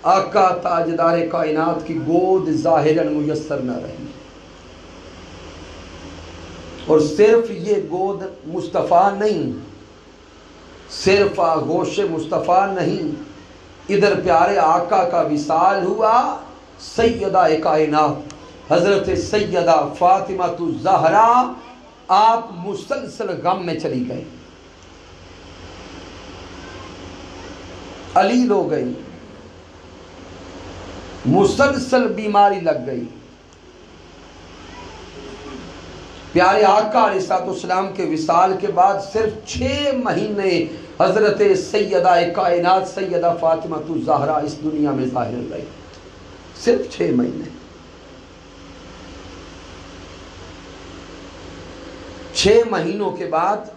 Speaker 1: آقا تاجدار کائنات کی گود ظاہراً میسر نہ رہی، اور صرف یہ گود مصطفیٰ نہیں، صرف آغوش مصطفیٰ نہیں، ادھر پیارے آقا کا وصال ہوا، سیدہ کائنات حضرت سیدہ فاطمہ الزہرا آپ مسلسل غم میں چلی گئی، علیل ہو گئی، مسلسل بیماری لگ گئی۔ پیارے آقا علیہ السلام کے وصال کے بعد صرف 6 مہینے حضرت سیدہ کائنات سیدہ فاطمہ الزہرا اس دنیا میں ظاہر رہی، صرف 6 مہینے۔ 6 مہینوں کے بعد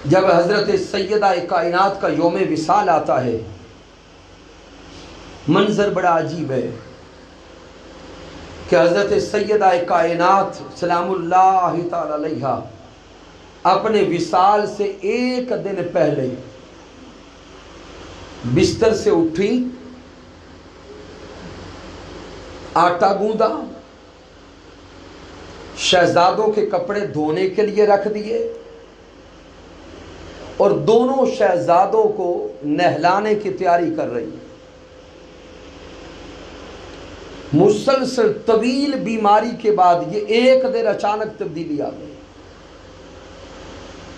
Speaker 1: جب حضرت سیدہ کائنات کا یوم وصال آتا ہے، منظر بڑا عجیب ہے کہ حضرت سیدہ کائنات سلام اللہ تعالی علیہا اپنے وصال سے 1 دن پہلے بستر سے اٹھی، آٹا گوندا، شہزادوں کے کپڑے دھونے کے لیے رکھ دیے، اور دونوں شہزادوں کو نہلانے کی تیاری کر رہی۔ مسلسل طویل بیماری کے بعد یہ 1 دن اچانک تبدیلی آ گئی۔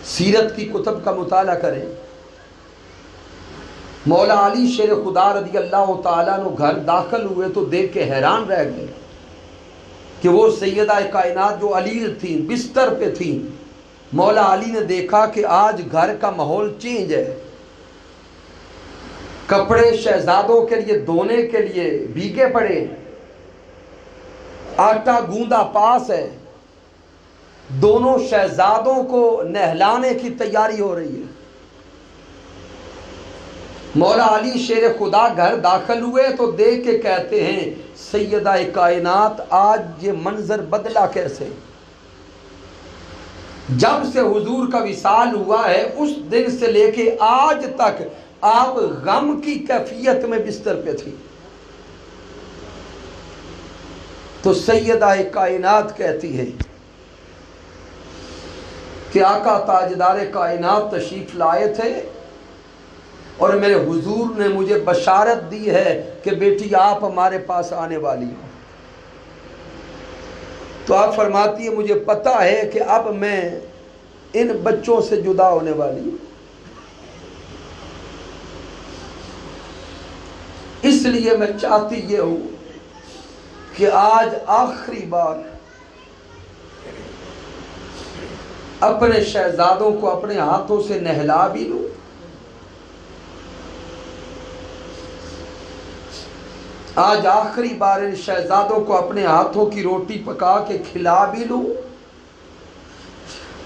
Speaker 1: سیرت کی کتب کا مطالعہ کریں، مولا علی شیر خدا رضی اللہ تعالیٰ عنہ گھر داخل ہوئے تو دیکھ کے حیران رہ گئے کہ وہ سیدہ کائنات جو علیل تھیں، بستر پہ تھیں، مولا علی نے دیکھا کہ آج گھر کا ماحول چینج ہے، کپڑے شہزادوں کے لیے دھونے کے لیے بھیگے پڑے، آٹا گوندا پاس ہے، دونوں شہزادوں کو نہلانے کی تیاری ہو رہی ہے۔ مولا علی شیر خدا گھر داخل ہوئے تو دیکھ کے کہتے ہیں سیدہ کائنات آج یہ منظر بدلا کیسے؟ جب سے حضور کا وصال ہوا ہے اس دن سے لے کے آج تک آپ غم کی کیفیت میں بستر پہ تھی۔ تو سیدہ کائنات کہتی ہے کہ آقا تاجدار کائنات تشریف لائے تھے اور میرے حضور نے مجھے بشارت دی ہے کہ بیٹی آپ ہمارے پاس آنے والی ہو۔ تو آپ فرماتی ہے مجھے پتا ہے کہ اب میں ان بچوں سے جدا ہونے والی ہوں، اس لیے میں چاہتی یہ ہوں کہ آج آخری بار اپنے شہزادوں کو اپنے ہاتھوں سے نہلا بھی لوں، آج آخری بار ان شہزادوں کو اپنے ہاتھوں کی روٹی پکا کے کھلا بھی لوں،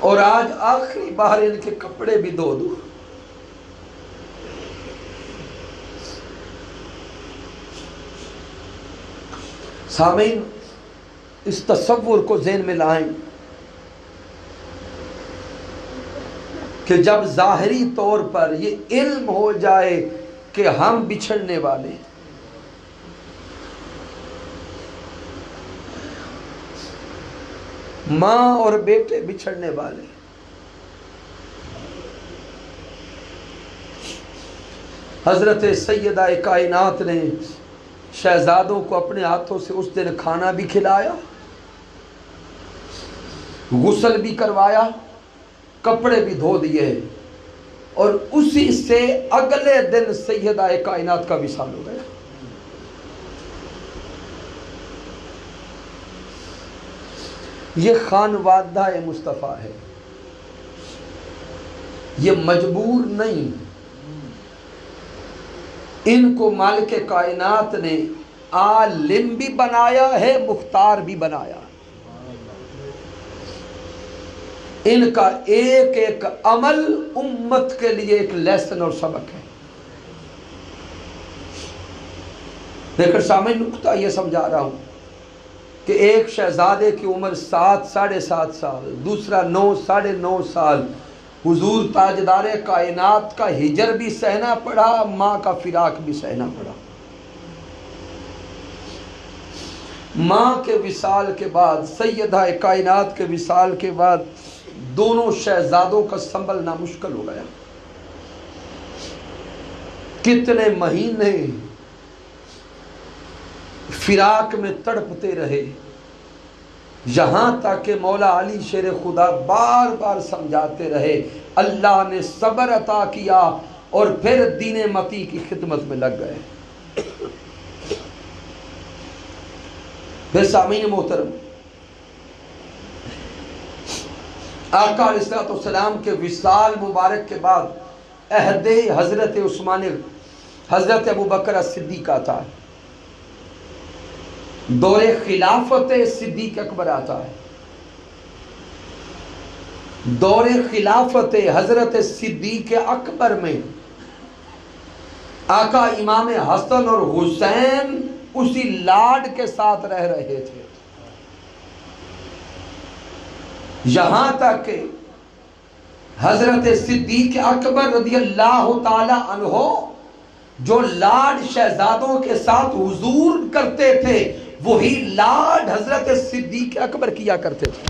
Speaker 1: اور آج آخری بار ان کے کپڑے بھی دھو دوں۔ سامعین اس تصور کو ذہن میں لائیں کہ جب ظاہری طور پر یہ علم ہو جائے کہ ہم بچھڑنے والے، ماں اور بیٹے بچھڑنے والے، حضرت سیدہ کائنات نے شہزادوں کو اپنے ہاتھوں سے اس دن کھانا بھی کھلایا، غسل بھی کروایا، کپڑے بھی دھو دیے، اور اسی سے اگلے دن سیدہ کائنات کا وصال ہو گیا۔ یہ خانوادہ مصطفیٰ ہے، یہ مجبور نہیں، ان کو مالک کائنات نے عالم بھی بنایا ہے، مختار بھی بنایا۔ ان کا ایک ایک عمل امت کے لیے ایک لیسن اور سبق ہے۔ لیکن سامنے نقطہ یہ سمجھا رہا ہوں کہ ایک شہزادے کی عمر 7 ساڑھے 7 سال، دوسرا 9 ساڑھے 9 سال، حضور تاجدار کائنات کا ہجر بھی سہنا پڑا، ماں کا فراق بھی سہنا پڑا۔ ماں کے وصال کے بعد، سیدہ کائنات کے وصال کے بعد دونوں شہزادوں کا سنبھلنا مشکل ہو گیا۔ کتنے مہینے فراق میں تڑپتے رہے، یہاں تک کہ مولا علی شیر خدا بار بار سمجھاتے رہے۔ اللہ نے صبر عطا کیا اور پھر دین متی کی خدمت میں لگ گئے۔ پھر سامعین محترم، آقا علیہ السلام کے وصال مبارک کے بعد عہد حضرت عثمان، حضرت ابوبکر صدیق آتا ہے، دور خلافت صدیق اکبر آتا ہے۔ دور خلافت حضرت صدیق اکبر میں آقا امام حسن اور حسین اسی لاڈ کے ساتھ رہ رہے تھے، یہاں تک کہ حضرت صدیق اکبر رضی اللہ تعالی عنہ جو لاڈ شہزادوں کے ساتھ حضور کرتے تھے، وہی لاڈ حضرت صدیق اکبر کیا کرتے تھے۔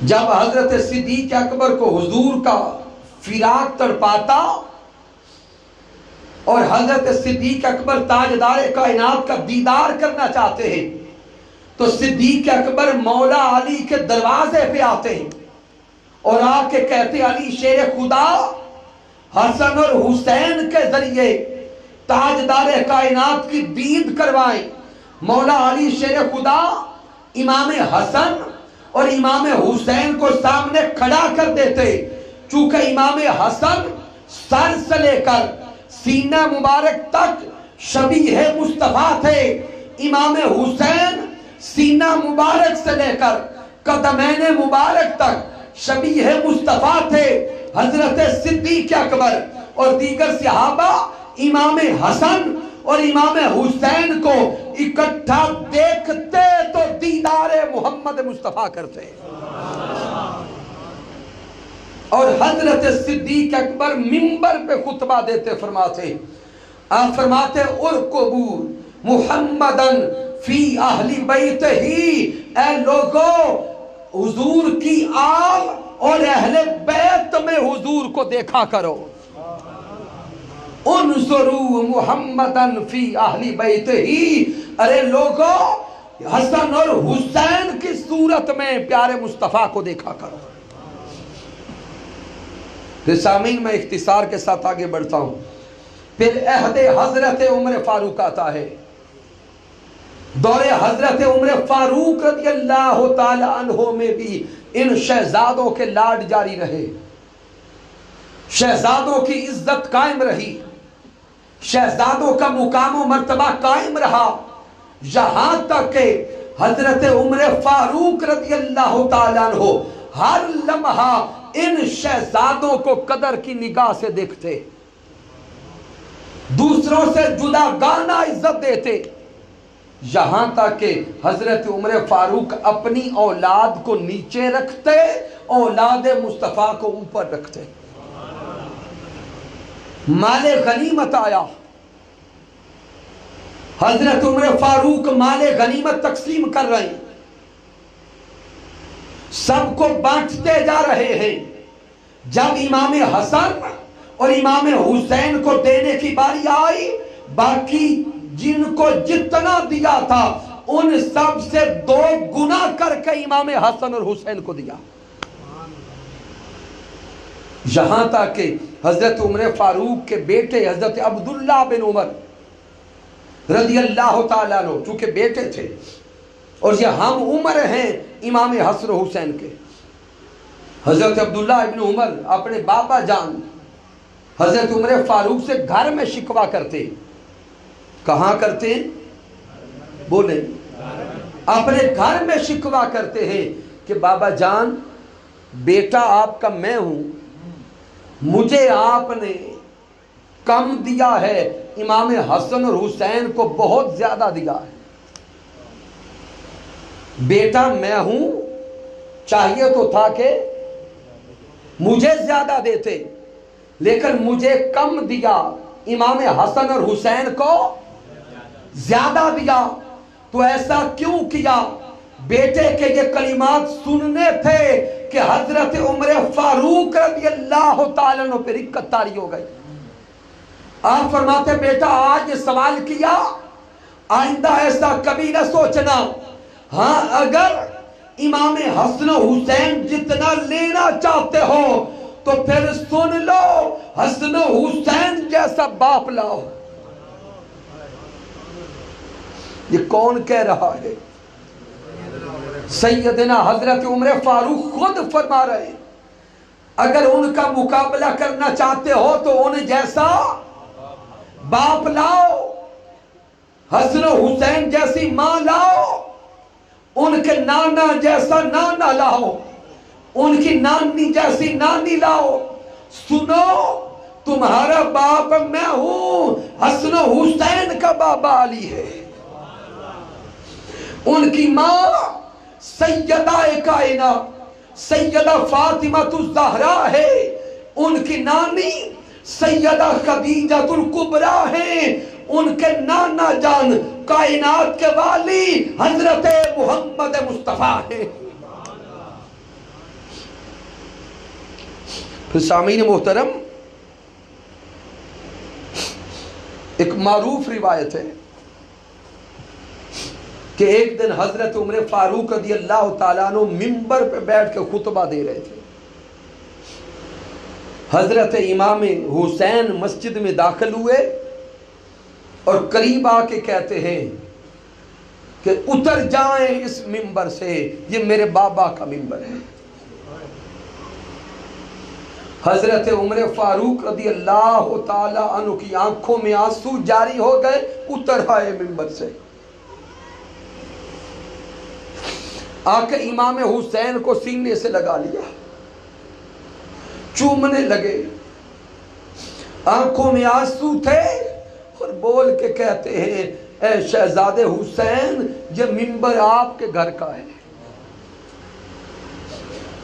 Speaker 1: جب حضرت صدیق اکبر کو حضور کا فراق تڑپاتا اور حضرت صدیق اکبر تاجدار کائنات کا دیدار کرنا چاہتے ہیں، تو صدیق اکبر مولا علی کے دروازے پہ آتے ہیں اور آ کے کہتے، علی شیر خدا حسن اور حسین کے ذریعے تاجدار کائنات کی دید کروائیں۔ مولا علی شیر خدا امام حسن اور امام حسین کو سامنے کھڑا کر دیتے، چونکہ امام حسن سر سے لے کر سینہ مبارک تک شبیہ مصطفیٰ تھے، امام حسین سینہ مبارک سے لے کر قدمین مبارک تک شبیہ مصطفیٰ تھے۔ حضرت صدیق اکبر اور دیگر صحابہ امام حسن اور امام حسین کو اکٹھا دیکھتے تو دیدار محمد مصطفیٰ کرتے، اور حضرت صدیق اکبر منبر پہ خطبہ دیتے فرماتے ارکبو محمدن فی اہل بیت ہی، اے لوگو حضور کی آل اور اہل بیت میں حضور کو دیکھا کرو۔ انظروا محمدن فی اہل بیت ہی، ارے لوگو حسن اور حسین کی صورت میں پیارے مصطفیٰ کو دیکھا کرو۔ پھر سامعین میں اختصار کے ساتھ آگے بڑھتا ہوں۔ پھر عہد حضرت عمر فاروق آتا ہے۔ دور حضرت عمر فاروق رضی اللہ تعالی عنہ میں بھی ان شہزادوں کے لاڈ جاری رہے، شہزادوں کی عزت قائم رہی، شہزادوں کا مقام و مرتبہ قائم رہا، یہاں تک کہ حضرت عمر فاروق رضی اللہ تعالی عنہ ہر لمحہ ان شہزادوں کو قدر کی نگاہ سے دیکھتے، دوسروں سے جدا گانا عزت دیتے، یہاں تک کہ حضرت عمر فاروق اپنی اولاد کو نیچے رکھتے، اولاد مصطفیٰ کو اوپر رکھتے۔ مال غنیمت آیا، حضرت عمر فاروق مال غنیمت تقسیم کر رہے ہیں، سب کو بانٹتے جا رہے ہیں۔ جب امام حسن اور امام حسین کو دینے کی باری آئی، باقی جن کو جتنا دیا تھا ان سب سے 2 گنا کر کے امام حسن اور حسین کو دیا، یہاں تک کہ حضرت عمر فاروق کے بیٹے حضرت عبداللہ بن عمر رضی اللہ تعالیٰ عنہ چونکہ بیٹے تھے اور یہ ہم عمر ہیں امام حسن و حسین کے، حضرت عبداللہ ابن عمر اپنے بابا جان حضرت عمر فاروق سے گھر میں شکوہ کرتے۔ کہاں کرتے ہیں؟ بولیں، اپنے گھر میں شکوہ کرتے ہیں کہ بابا جان، بیٹا آپ کا میں ہوں، مجھے آپ نے کم دیا ہے، امام حسن اور حسین کو بہت زیادہ دیا ہے، بیٹا میں ہوں، چاہیے تو تھا کہ مجھے زیادہ دیتے، لیکن مجھے کم دیا، امام حسن اور حسین کو زیادہ دیا۔ تو ایسا کیوں کیا؟ بیٹے کے یہ کلمات سننے تھے کہ حضرت عمر فاروق رضی اللہ تعالیٰ عنہ پر رکت تاری ہو گئی۔ آپ فرماتے بیٹا آج یہ سوال کیا، آئندہ ایسا کبھی نہ سوچنا۔ ہاں اگر امام حسن و حسین جتنا لینا چاہتے ہو تو پھر سن لو، حسن و حسین جیسا باپ لاؤ۔ یہ کون کہہ رہا ہے؟ سیدنا حضرت عمر فاروق خود فرما رہے ہیں اگر ان کا مقابلہ کرنا چاہتے ہو تو ان جیسا باپ لاؤ، حسن و حسین جیسی ماں لاؤ، ان کے نانا جیسا نانا لاؤ، ان کی نانی جیسی نانی لاؤ۔ سنو تمہارا باپ میں ہوں، حسن و حسین کا بابا علی ہے، ان کی ماں سیدہ کائنات سیدہ فاطمہ الزہرا ہے، ان کی نانی سیدہ خدیجہ الکبریٰ ہیں، ان کے نانا جان کائنات کے والی حضرت محمد مصطفیٰ ہیں۔ پھر سامعین محترم، ایک معروف روایت ہے کہ ایک دن حضرت عمر فاروق رضی اللہ تعالیٰ عنہ منبر پہ بیٹھ کے خطبہ دے رہے تھے۔ حضرت امام حسین مسجد میں داخل ہوئے اور قریب آ کے کہتے ہیں کہ اتر جائیں اس منبر سے، یہ میرے بابا کا منبر ہے۔ حضرت عمر فاروق رضی اللہ تعالیٰ عنہ کی آنکھوں میں آنسو جاری ہو گئے، اتر آئے منبر سے، آ کے امام حسین کو سینے سے لگا لیا، چومنے لگے، آنکھوں میں آنسو تھے، اور بول کے کہتے ہیں اے شہزادے حسین یہ منبر آپ کے گھر کا ہے،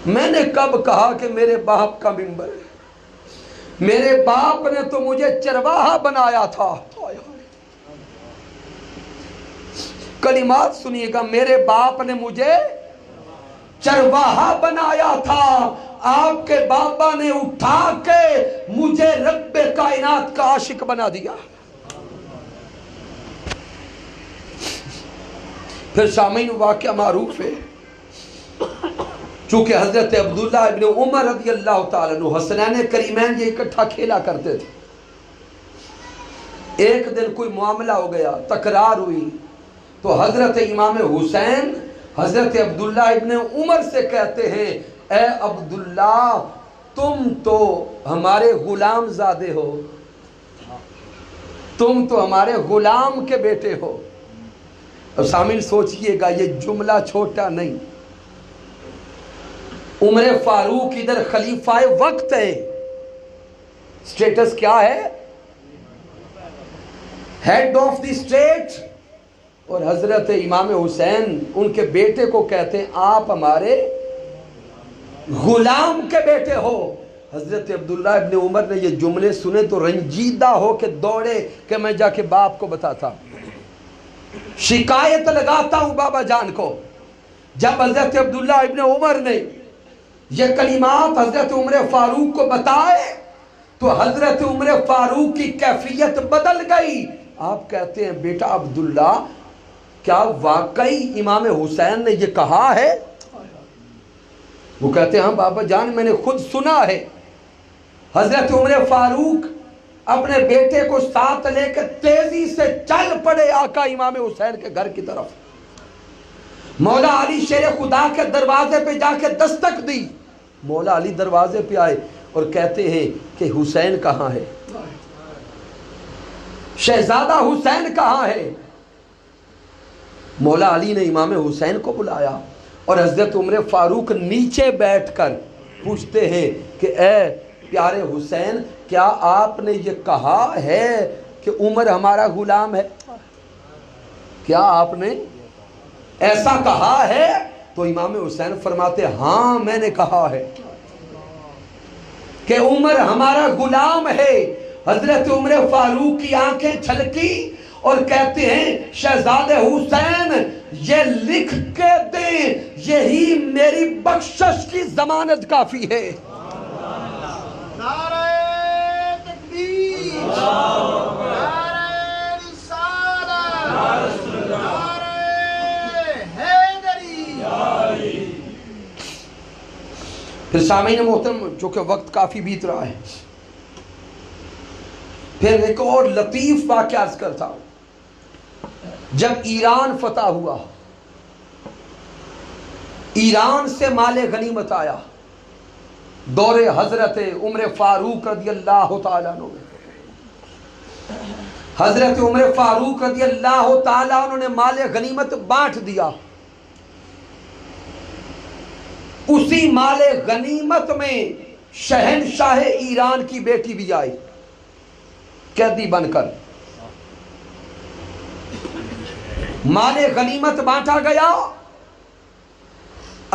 Speaker 1: میں نے کب کہا کہ میرے باپ کا منبر ہے؟ میرے باپ نے تو مجھے چرواہا بنایا تھا۔ کلمات سنیے گا، میرے باپ نے مجھے چرواہا بنایا تھا، آپ کے بابا نے اٹھا کے مجھے رب کائنات کا عاشق بنا دیا۔ پھر سامعین واقعہ معروف ہے، چونکہ حضرت عبداللہ ابن عمر رضی اللہ تعالیٰ عنہ حسنین کریمین یہ اکٹھا کھیلا کرتے تھے۔ ایک دن کوئی معاملہ ہو گیا، تکرار ہوئی، تو حضرت امام حسین حضرت عبداللہ ابن عمر سے کہتے ہیں اے عبداللہ تم تو ہمارے غلام زادے ہو، تم تو ہمارے غلام کے بیٹے ہو۔ اب سامعین سوچئے گا یہ جملہ چھوٹا نہیں، عمر فاروق ادھر خلیفہ وقت ہے، سٹیٹس کیا ہے؟ ہیڈ آف دی اسٹیٹ، اور حضرت امام حسین ان کے بیٹے کو کہتے ہیں آپ ہمارے غلام کے بیٹے ہو۔ حضرت عبداللہ ابن عمر نے یہ جملے سنے تو رنجیدہ ہو کے دوڑے کہ میں جا کے باپ کو بتاتا، شکایت لگاتا ہوں بابا جان کو۔ جب حضرت عبداللہ ابن عمر نے یہ کلمات حضرت عمر فاروق کو بتائے تو حضرت عمر فاروق کی کیفیت بدل گئی۔ آپ کہتے ہیں بیٹا عبداللہ کیا واقعی امام حسین نے یہ کہا ہے؟ وہ کہتے ہیں ہاں بابا جان میں نے خود سنا ہے۔ حضرت عمر فاروق اپنے بیٹے کو ساتھ لے کے تیزی سے چل پڑے آقا امام حسین کے گھر کی طرف، مولا علی شیر خدا کے دروازے پہ جا کے دستک دی، مولا علی دروازے پہ آئے اور کہتے ہیں کہ حسین کہاں ہے، شہزادہ حسین کہاں ہے؟ مولا علی نے امام حسین کو بلایا اور حضرت عمر فاروق نیچے بیٹھ کر پوچھتے ہیں کہ اے پیارے حسین کیا آپ نے یہ کہا ہے کہ عمر ہمارا غلام ہے؟ کیا آپ نے ایسا کہا ہے تو امام حسین فرماتے ہاں میں نے کہا ہے کہ عمر ہمارا غلام ہے۔ حضرت عمر فاروق کی آنکھیں چھلکی اور کہتے ہیں شہزادے حسین یہ لکھ کے دیں، یہی میری بخشش کی ضمانت کافی ہے۔
Speaker 2: نعرہ تکبیر، نعرہ رسالت، نعرہ حیدری۔
Speaker 1: پھر سامعین محترم چونکہ وقت کافی بیت رہا ہے، پھر ایک اور لطیف واقعہ عرض کرتا ہوں۔ جب ایران فتح ہوا، ایران سے مال غنیمت آیا، دور حضرت عمر فاروق رضی اللہ تعالیٰ عنہ میں حضرت عمر فاروق رضی اللہ تعالیٰ عنہ نے مال غنیمت بانٹ دیا۔ اسی مال غنیمت میں شہنشاہ ایران کی بیٹی بھی آئی قیدی بن کر۔ مال غنیمت بانٹا گیا،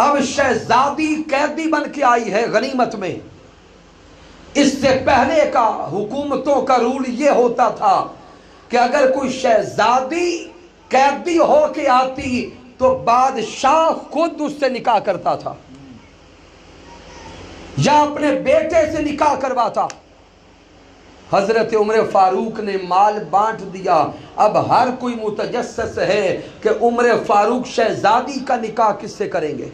Speaker 1: اب شہزادی قیدی بن کے آئی ہے غنیمت میں۔ اس سے پہلے کا حکومتوں کا رول یہ ہوتا تھا کہ اگر کوئی شہزادی قیدی ہو کے آتی تو بادشاہ خود اس سے نکاح کرتا تھا یا اپنے بیٹے سے نکاح کرواتا۔ حضرت عمر فاروق نے مال بانٹ دیا، اب ہر کوئی متجسس ہے کہ عمر فاروق شہزادی کا نکاح کس سے کریں گے،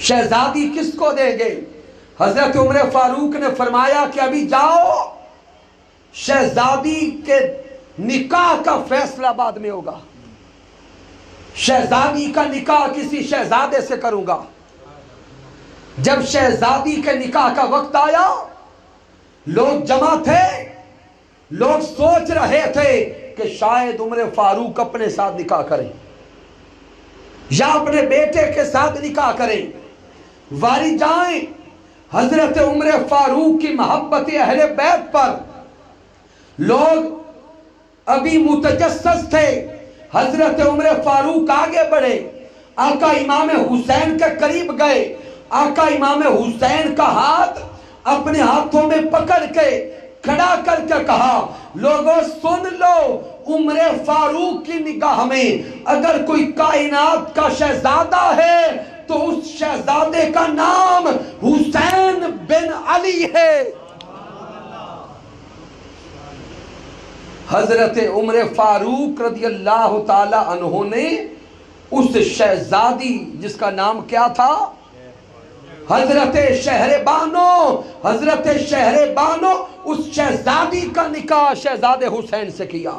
Speaker 1: شہزادی کس کو دیں گے۔ حضرت عمر فاروق نے فرمایا کہ ابھی جاؤ، شہزادی کے نکاح کا فیصلہ بعد میں ہوگا، شہزادی کا نکاح کسی شہزادے سے کروں گا۔ جب شہزادی کے نکاح کا وقت آیا، لوگ جمع تھے، لوگ سوچ رہے تھے کہ شاید عمر فاروق اپنے ساتھ نکاح کریں یا اپنے بیٹے کے ساتھ نکاح کریں۔ واری جائیں حضرت عمر فاروق کی محبت اہل بیت پر، لوگ ابھی متجسس تھے۔ حضرت عمر فاروق آگے بڑھے، آقا امام حسین کے قریب گئے، آقا امام حسین کا ہاتھ اپنے ہاتھوں میں پکڑ کے کھڑا کر کے کہا، لوگوں سن لو، عمر فاروق کی نگاہ میں اگر کوئی کائنات کا شہزادہ ہے تو اس شہزادے کا نام حسین بن علی ہے۔ حضرت عمر فاروق رضی اللہ تعالی عنہ نے اس شہزادی جس کا نام کیا تھا، حضرت شہر بانو، اس شہزادی کا نکاح شہزادے حسین سے کیا۔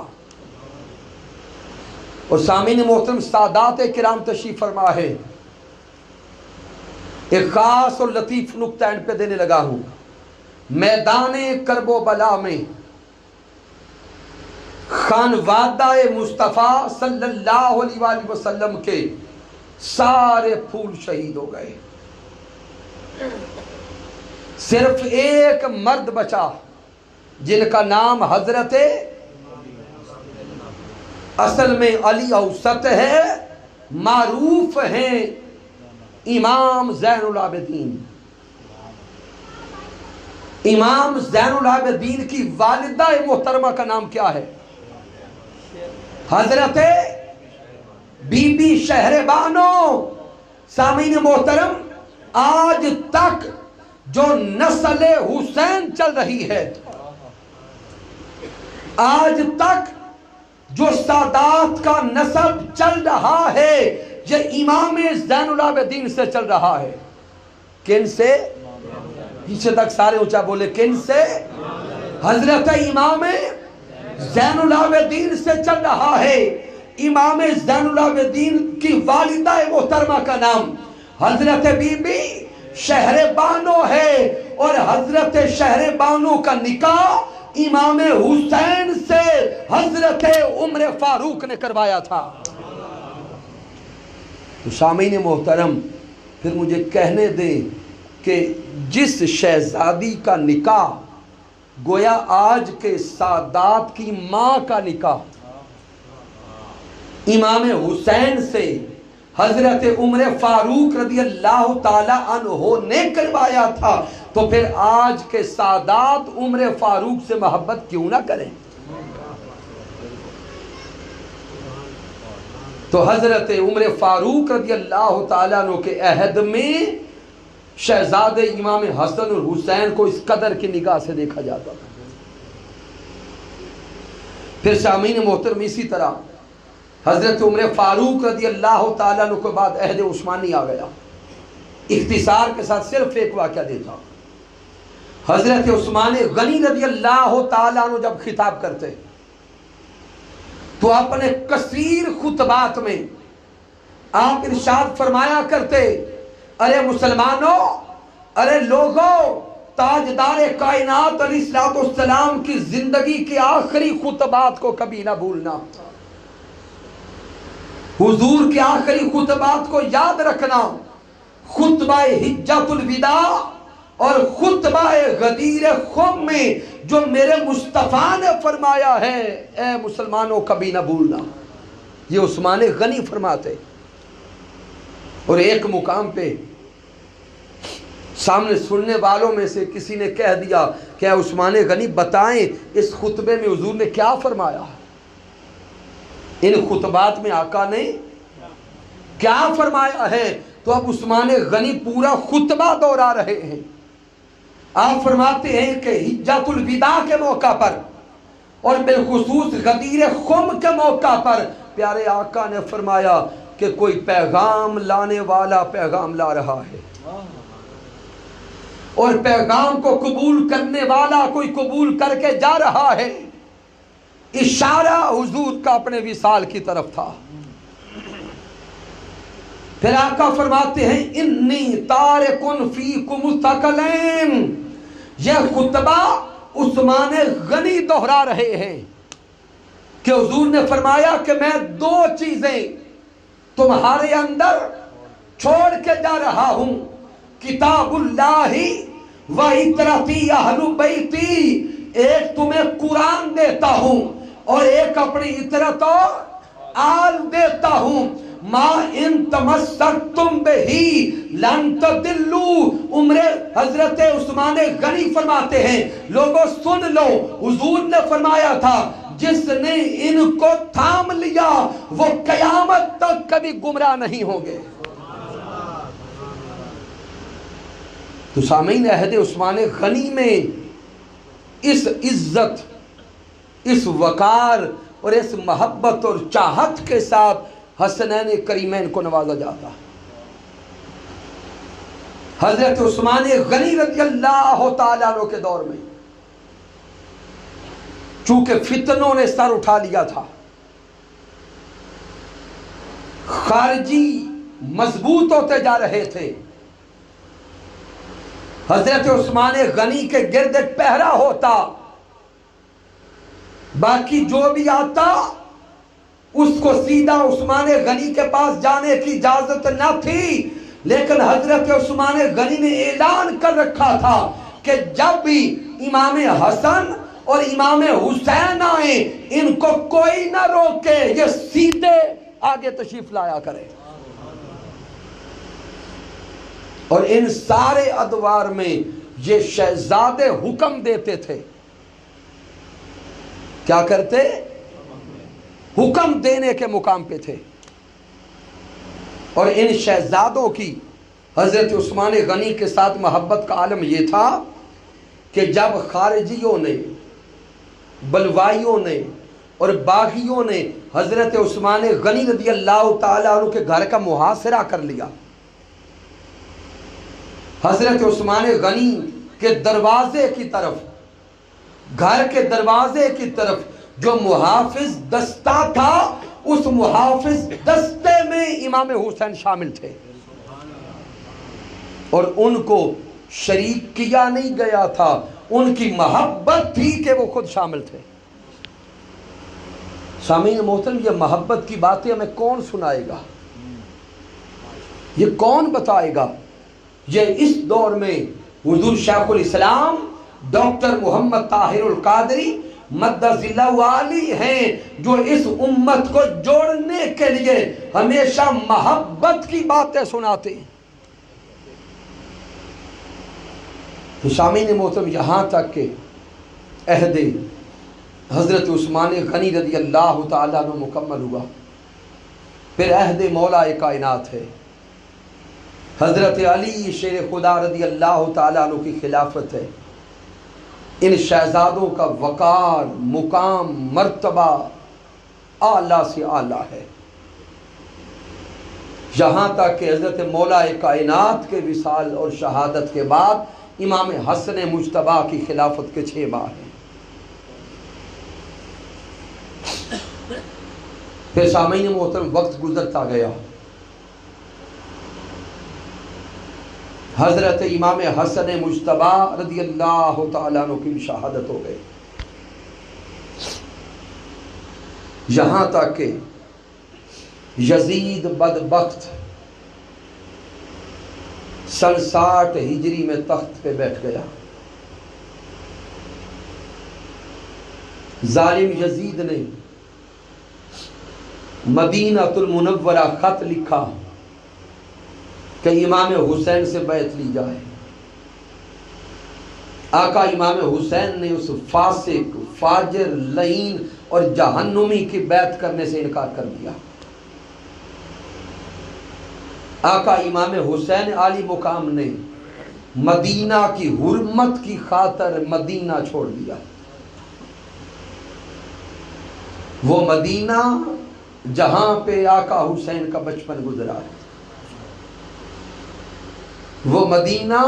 Speaker 1: اور سامعین محترم سادات کرام تشریف فرما ہے، ایک خاص اور لطیف نکتہ اینڈ پہ دینے لگا ہوں۔ میدان کرب و بلا میں خانوادہ مصطفیٰ صلی اللہ علیہ وآلہ وسلم کے سارے پھول شہید ہو گئے، صرف ایک مرد بچا جن کا نام حضرت اصل میں علی اوسط ہے، معروف ہیں امام زین العابدین۔ امام زین العابدین کی والدہ محترمہ کا نام کیا ہے؟ حضرت بی بی شہر بانو۔ سامعین محترم، آج تک جو نسل حسین چل رہی ہے، آج تک جو سادات کا نسب چل رہا ہے، یہ امام زین العابدین سے چل رہا ہے۔ کن سے؟ پیچھے تک سارے اونچا بولے، کن سے؟ حضرت امام زین العابدین سے چل رہا ہے۔ امام زین العابدین کی والدہ محترمہ کا نام حضرت بی بی شہر بانو ہے، اور حضرت شہر بانو کا نکاح امام حسین سے حضرت عمر فاروق نے کروایا تھا۔ تو سامعین محترم، پھر مجھے کہنے دیں کہ جس شہزادی کا نکاح گویا آج کے سادات کی ماں کا نکاح امام حسین سے حضرت عمر فاروق رضی اللہ تعالی عنہ نے کروایا تھا، تو پھر آج کے سادات عمر فاروق سے محبت کیوں نہ کریں؟ تو حضرت عمر فاروق رضی اللہ تعالیٰ عنہ کے عہد میں شہزادے امام حسن اور حسین کو اس قدر کی نگاہ سے دیکھا جاتا تھا۔ پھر سامعین محترم اسی طرح حضرت عمر فاروق رضی اللہ تعالیٰ عنہ کے بعد عہد عثمانی آ گیا۔ اختصار کے ساتھ صرف ایک واقعہ دیتا، حضرت عثمان غنی رضی اللہ تعالیٰ عنہ جب خطاب کرتے تو اپنے کثیر خطبات میں آپ ارشاد فرمایا کرتے، ارے مسلمانوں، ارے لوگوں، تاجدار کائنات علیہ السلام کی زندگی کے آخری خطبات کو کبھی نہ بھولنا، حضور کے آخری خطبات کو یاد رکھنا، خطبہ حجۃ الوداع اور خطبہ غدیر خم میں جو میرے مصطفیٰ نے فرمایا ہے، اے مسلمانوں کبھی نہ بھولنا۔ یہ عثمان غنی فرماتے، اور ایک مقام پہ سامنے سننے والوں میں سے کسی نے کہہ دیا کہ اے عثمان غنی بتائیں اس خطبے میں حضور نے کیا فرمایا؟ ان خطبات میں آقا نے کیا فرمایا ہے؟ تو اب عثمان غنی پورا خطبہ دہرا رہے ہیں۔ آپ فرماتے ہیں کہ حجۃ الوداع کے موقع پر اور بالخصوص غدیر خم کے موقع پر پیارے آقا نے فرمایا کہ کوئی پیغام لانے والا پیغام لا رہا ہے، اور پیغام کو قبول کرنے والا کوئی قبول کر کے جا رہا ہے۔ اشارہ حضور کا اپنے وصال کی طرف تھا۔ پھر آقا فرماتے ہیں انی تارکن فیکم الثقلین۔ یہ خطبہ عثمان غنی دہرا رہے ہیں کہ حضور نے فرمایا کہ میں دو چیزیں تمہارے اندر چھوڑ کے جا رہا ہوں، کتاب اللہ و عطرتی اہل بیتی۔ ایک تمہیں قرآن دیتا ہوں اور ایک اپنی عطرت اور آل دیتا ہوں۔ ما ان تمسکتم بہی لن تضلوا۔ عمر حضرت عثمان غنی فرماتے ہیں لوگوں سن لو، حضور نے فرمایا تھا جس نے ان کو تھام لیا وہ قیامت تک کبھی گمراہ نہیں ہوں گے۔ تو سامعین عہد عثمان غنی میں اس عزت، اس وقار اور اس محبت اور چاہت کے ساتھ حسنین کریمین کو نوازا جاتا۔ حضرت عثمان غنی رضی اللہ تعالیٰ عنہ کے دور میں چونکہ فتنوں نے سر اٹھا لیا تھا، خارجی مضبوط ہوتے جا رہے تھے، حضرت عثمان غنی کے گرد ایک پہرا ہوتا، باقی جو بھی آتا اس کو سیدھا عثمان غنی کے پاس جانے کی اجازت نہ تھی، لیکن حضرت عثمان غنی نے اعلان کر رکھا تھا کہ جب بھی امام حسن اور امام حسین آئیں ان کو کوئی نہ روکے، یہ سیدھے آگے تشریف لایا کرے۔ اور ان سارے ادوار میں یہ شہزادے حکم دیتے تھے، کیا کرتے؟ حکم دینے کے مقام پہ تھے۔ اور ان شہزادوں کی حضرت عثمان غنی کے ساتھ محبت کا عالم یہ تھا کہ جب خارجیوں نے، بلوائیوں نے اور باغیوں نے حضرت عثمان غنی رضی اللہ تعالیٰ عنہ کے گھر کا محاصرہ کر لیا، حضرت عثمان غنی کے دروازے کی طرف، گھر کے دروازے کی طرف جو محافظ دستہ تھا، اس محافظ دستے میں امام حسین شامل تھے، اور ان کو شریک کیا نہیں گیا تھا، ان کی محبت تھی کہ وہ خود شامل تھے۔ سامعین محترم، یہ محبت کی باتیں ہمیں کون سنائے گا؟ یہ کون بتائے گا؟ یہ اس دور میں حضور شیخ الاسلام ڈاکٹر محمد طاہر القادری مدذلہ والی ہیں جو اس امت کو جوڑنے کے لیے ہمیشہ محبت کی باتیں سناتے ہیں۔ سامعین محترم، یہاں تک کہ عہد حضرت عثمان غنی رضی اللہ تعالیٰ عنہ مکمل ہوا، پھر عہد مولا کائنات ہے، حضرت علی شیر خدا رضی اللہ تعالیٰ عنہ کی خلافت ہے۔ ان شہزادوں کا وقار، مقام، مرتبہ اعلیٰ سے اعلیٰ ہے، یہاں تک کہ حضرت مولا کائنات کے وصال اور شہادت کے بعد امام حسن مجتبیٰ کی خلافت کے 6 ماہ ہیں۔ پھر سامعین محترم، وقت گزرتا گیا، حضرت امام حسن مجتبیٰ رضی اللہ تعالیٰ عنہ کی شہادت ہو گئی، یہاں تک کہ یزید بدبخت سن 60 ہجری میں تخت پہ بیٹھ گیا۔ ظالم یزید نے مدینہ المنورہ خط لکھا کہ امام حسین سے بیعت لی جائے۔ آقا امام حسین نے اس فاسق، فاجر، لعین اور جہنمی کی بیعت کرنے سے انکار کر دیا۔ آقا امام حسین عالی مقام نے مدینہ کی حرمت کی خاطر مدینہ چھوڑ دیا۔ وہ مدینہ جہاں پہ آقا حسین کا بچپن گزرا ہے، وہ مدینہ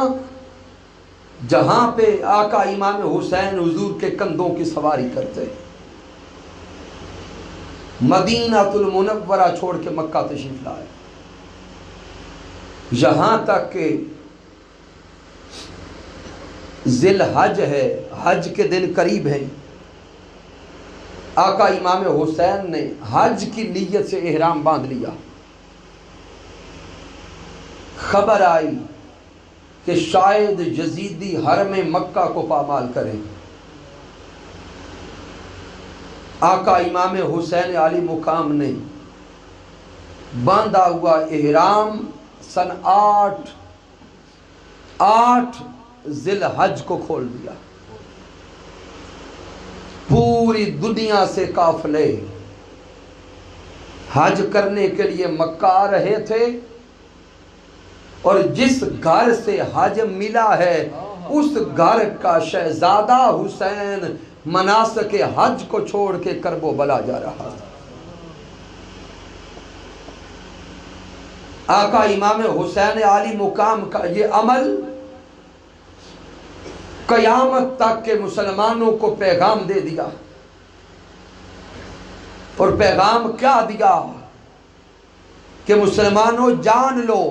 Speaker 1: جہاں پہ آقا امام حسین حضور کے کندھوں کی سواری کرتے، مدینہ المنورہ چھوڑ کے مکہ تشریف لائے، یہاں تک کہ ذی الحج ہے، حج کے دن قریب ہیں، آقا امام حسین نے حج کی نیت سے احرام باندھ لیا۔ خبر آئی کہ شاید یزیدی حرم مکہ کو پامال کریں۔ آقا امام حسین علی مقام نے باندھا ہوا احرام سن 8 ذی الحج کو کھول دیا۔ پوری دنیا سے قافلے حج کرنے کے لیے مکہ آ رہے تھے، اور جس گھر سے حج ملا ہے اس گھر کا شہزادہ حسین مناسک حج کو چھوڑ کے کرب و بلا جا رہا تھا۔ آقا امام حسین علی مقام کا یہ عمل قیامت تک کے مسلمانوں کو پیغام دے دیا، اور پیغام کیا دیا کہ مسلمانوں جان لو،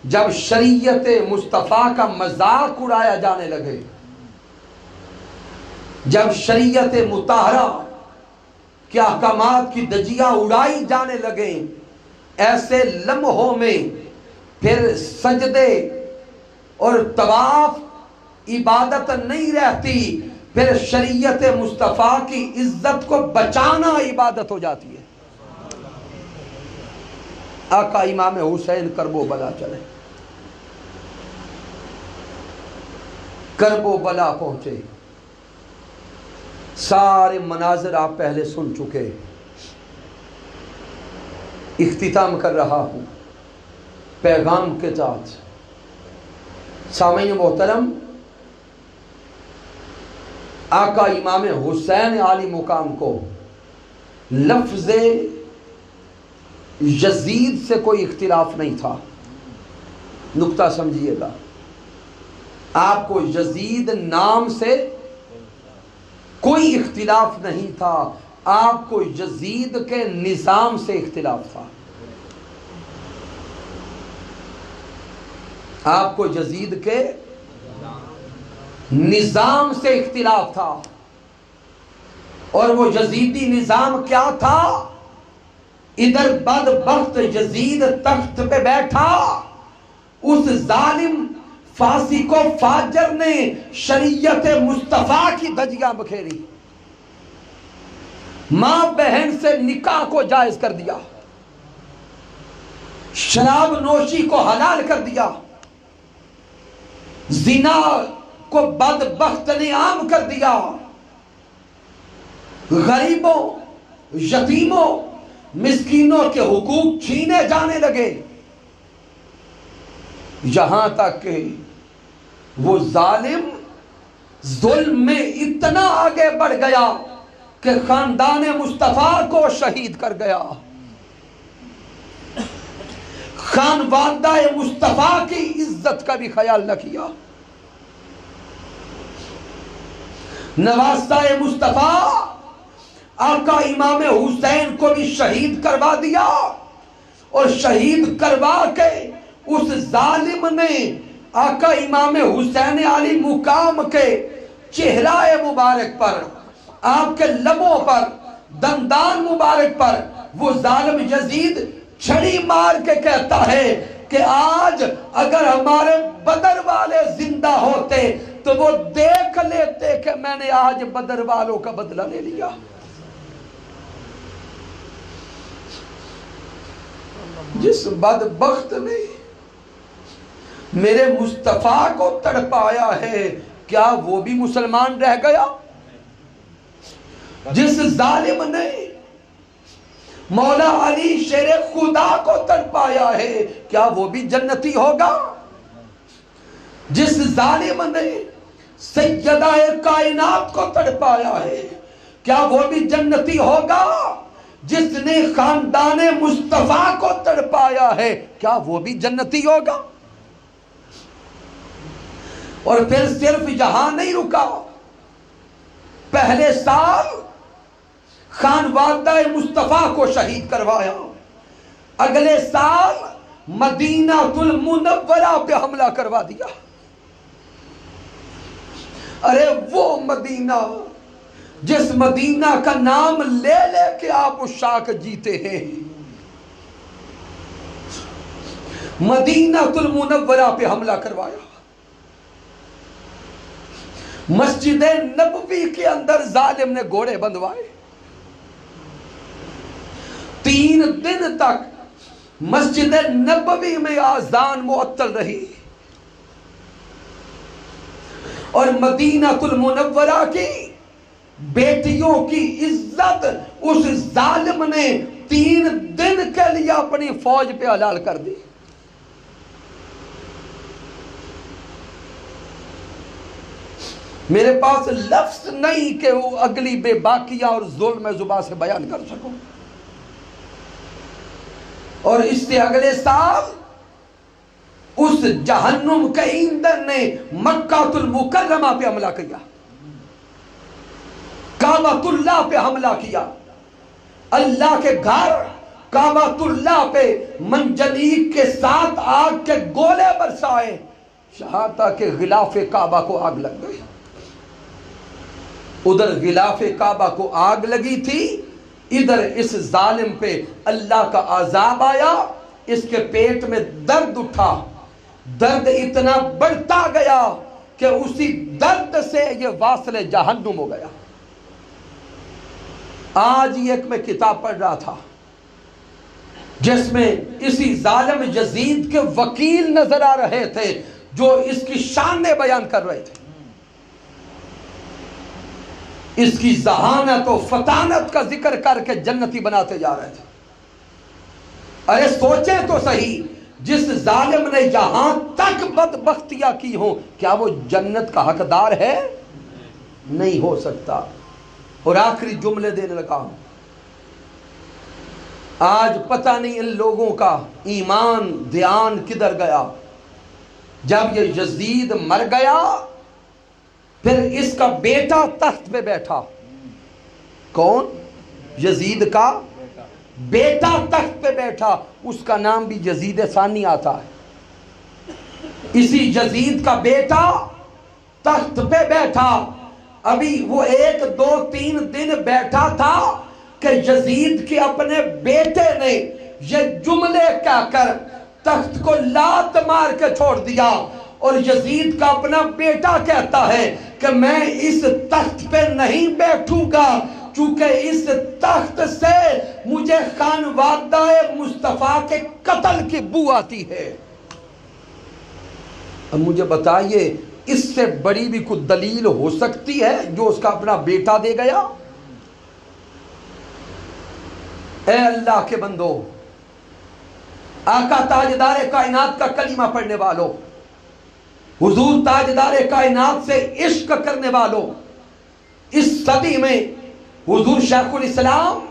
Speaker 1: جب شریعت مصطفیٰ کا مذاق اڑایا جانے لگے، جب شریعت مطہرہ کے احکامات کی دجیاں اڑائی جانے لگے، ایسے لمحوں میں پھر سجدے اور طواف عبادت نہیں رہتی، پھر شریعت مصطفیٰ کی عزت کو بچانا عبادت ہو جاتی ہے۔ آقا امام حسین کرب و بلا چلے، کرب و بلا پہنچے، سارے مناظر آپ پہلے سن چکے، اختتام کر رہا ہوں پیغام کے ساتھ۔ سامعین محترم، آقا امام حسین علی مقام کو لفظ یزید سے کوئی اختلاف نہیں تھا، نکتہ سمجھیے گا، آپ کو یزید نام سے کوئی اختلاف نہیں تھا، آپ کو یزید کے نظام سے اختلاف تھا، آپ کو یزید کے نظام سے اختلاف تھا، اور وہ یزیدی نظام کیا تھا؟ ادھر بدبخت یزید تخت پہ بیٹھا، اس ظالم فاسق و فاجر نے شریعت مصطفیٰ کی دھجیاں بکھیری، ماں بہن سے نکاح کو جائز کر دیا، شراب نوشی کو حلال کر دیا، زنا کو بدبخت نے عام کر دیا، غریبوں، یتیموں، مسکینوں کے حقوق چھینے جانے لگے، یہاں تک کہ وہ ظالم ظلم میں اتنا آگے بڑھ گیا کہ خاندان مصطفیٰ کو شہید کر گیا، خانوادہ مصطفیٰ کی عزت کا بھی خیال نہ کیا، نواسہ مصطفیٰ آقا امام حسین کو بھی شہید کروا دیا، اور شہید کروا کے اس ظالم نے آقا امام حسین علی مقام کے چہرہ مبارک پر، آپ کے لبوں پر، دندان مبارک پر وہ ظالم یزید چھڑی مار کے کہتا ہے کہ آج اگر ہمارے بدر والے زندہ ہوتے تو وہ دیکھ لیتے کہ میں نے آج بدر والوں کا بدلہ لے لیا۔ جس بدبخت نے میرے مصطفیٰ کو تڑپایا ہے، کیا وہ بھی مسلمان رہ گیا؟ جس ظالم نے مولا علی شیر خدا کو تڑپایا ہے، کیا وہ بھی جنتی ہوگا؟ جس ظالم نے سیدہ کائنات کو تڑپایا ہے، کیا وہ بھی جنتی ہوگا؟ جس نے خاندان مصطفیٰ کو تڑپایا ہے، کیا وہ بھی جنتی ہوگا؟ اور پھر صرف یہاں نہیں رکا، پہلے سال خانوادہ مصطفیٰ کو شہید کروایا، اگلے سال مدینہ المنورہ پہ حملہ کروا دیا۔ ارے وہ مدینہ جس مدینہ کا نام لے لے کے آپ عشاق جیتے ہیں، مدینہ المنورہ پہ حملہ کروایا، مسجد نبوی کے اندر ظالم نے گھوڑے بندھوائے، 3 دن تک مسجد نبوی میں آذان معطل رہی، اور مدینہ المنورہ کی بیٹیوں کی عزت اس ظالم نے 3 دن کے لیے اپنی فوج پہ حلال کر دی۔ میرے پاس لفظ نہیں کہ وہ اگلی بے باکیہ اور ظلم زبان سے بیان کر سکوں۔ اور اس سے اگلے سال اس جہنم کے ایندھن نے مکہ المکرمہ پہ حملہ کیا، کعبۃ اللہ پہ حملہ کیا، اللہ کے گھر کعبۃ اللہ پہ منجنیق کے ساتھ آگ کے گولے برسائے، یہاں تک کہ غلاف کعبہ کو آگ لگ گئی۔ ادھر غلاف کعبہ کو آگ لگی تھی، ادھر اس ظالم پہ اللہ کا عذاب آیا، اس کے پیٹ میں درد اٹھا، درد اتنا بڑھتا گیا کہ اسی درد سے یہ واصل جہنم ہو گیا۔ آج ایک میں کتاب پڑھ رہا تھا جس میں اسی ظالم یزید کے وکیل نظر آ رہے تھے جو اس کی شانیں بیان کر رہے تھے، اس کی ذہانت و فطانت کا ذکر کر کے جنتی بناتے جا رہے تھے۔ ارے سوچیں تو صحیح، جس ظالم نے یہاں تک بدبختیاں کی ہوں، کیا وہ جنت کا حقدار ہے؟ نہیں ہو سکتا۔ اور آخری جملے دینے لگا ہوں، آج پتہ نہیں ان لوگوں کا ایمان دھیان کدھر گیا۔ جب یہ یزید مر گیا، پھر اس کا بیٹا تخت پہ بیٹھا۔ کون؟ یزید کا بیٹا تخت پہ بیٹھا، اس کا نام بھی یزید ثانی آتا ہے۔ اسی یزید کا بیٹا تخت پہ بیٹھا، ابھی وہ 1 2 3 دن بیٹھا تھا کہ یزید کے اپنے بیٹے نے یہ جملے کہہ کر تخت کو لات مار کے چھوڑ دیا، اور یزید کا اپنا بیٹا کہتا ہے کہ میں اس تخت پہ نہیں بیٹھوں گا چونکہ اس تخت سے مجھے خانوادہ مصطفیٰ کے قتل کی بو آتی ہے۔ اب مجھے بتائیے اس سے بڑی بھی کوئی دلیل ہو سکتی ہے جو اس کا اپنا بیٹا دے گیا؟ اے اللہ کے بندو، آقا تاجدار کائنات کا کلمہ پڑھنے والوں، حضور تاجدار کائنات سے عشق کرنے والوں، اس صدی میں حضور شیخ الاسلام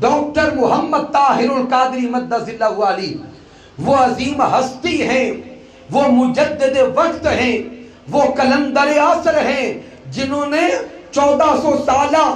Speaker 1: ڈاکٹر محمد طاہر القادری مدد اللہ علی وہ عظیم ہستی ہیں، وہ مجدد وقت ہیں، وہ کلندر عصر ہیں، جنہوں نے 1400 سالہ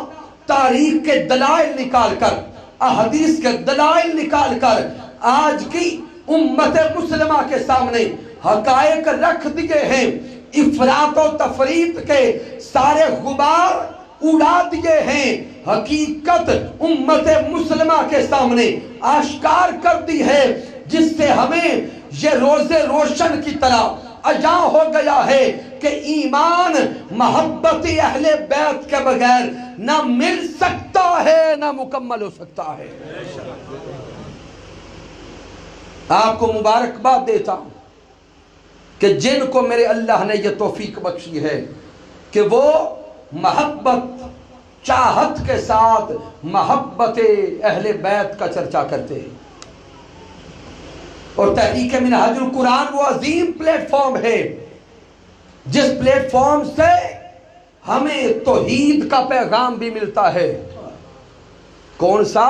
Speaker 1: تاریخ کے دلائل نکال کر، احادیث کے دلائل نکال کر آج کی امت مسلمہ کے سامنے حقائق رکھ دیے ہیں، افراط و تفریط کے سارے غبار اڑا دیے ہیں، حقیقت امت مسلمہ کے سامنے آشکار کر دی ہے، جس سے ہمیں یہ روز روشن کی طرح عیاں ہو گیا ہے کہ ایمان محبت اہل بیت کے بغیر نہ مل سکتا ہے نہ مکمل ہو سکتا ہے۔ آپ کو مبارکباد دیتا ہوں کہ جن کو میرے اللہ نے یہ توفیق بخشی ہے کہ وہ محبت چاہت کے ساتھ محبت اہل بیت کا چرچا کرتے ہیں، اور تحریک منہاج القرآن وہ عظیم پلیٹ فارم ہے جس پلیٹ فارم سے ہمیں توحید کا پیغام بھی ملتا ہے۔ کون سا؟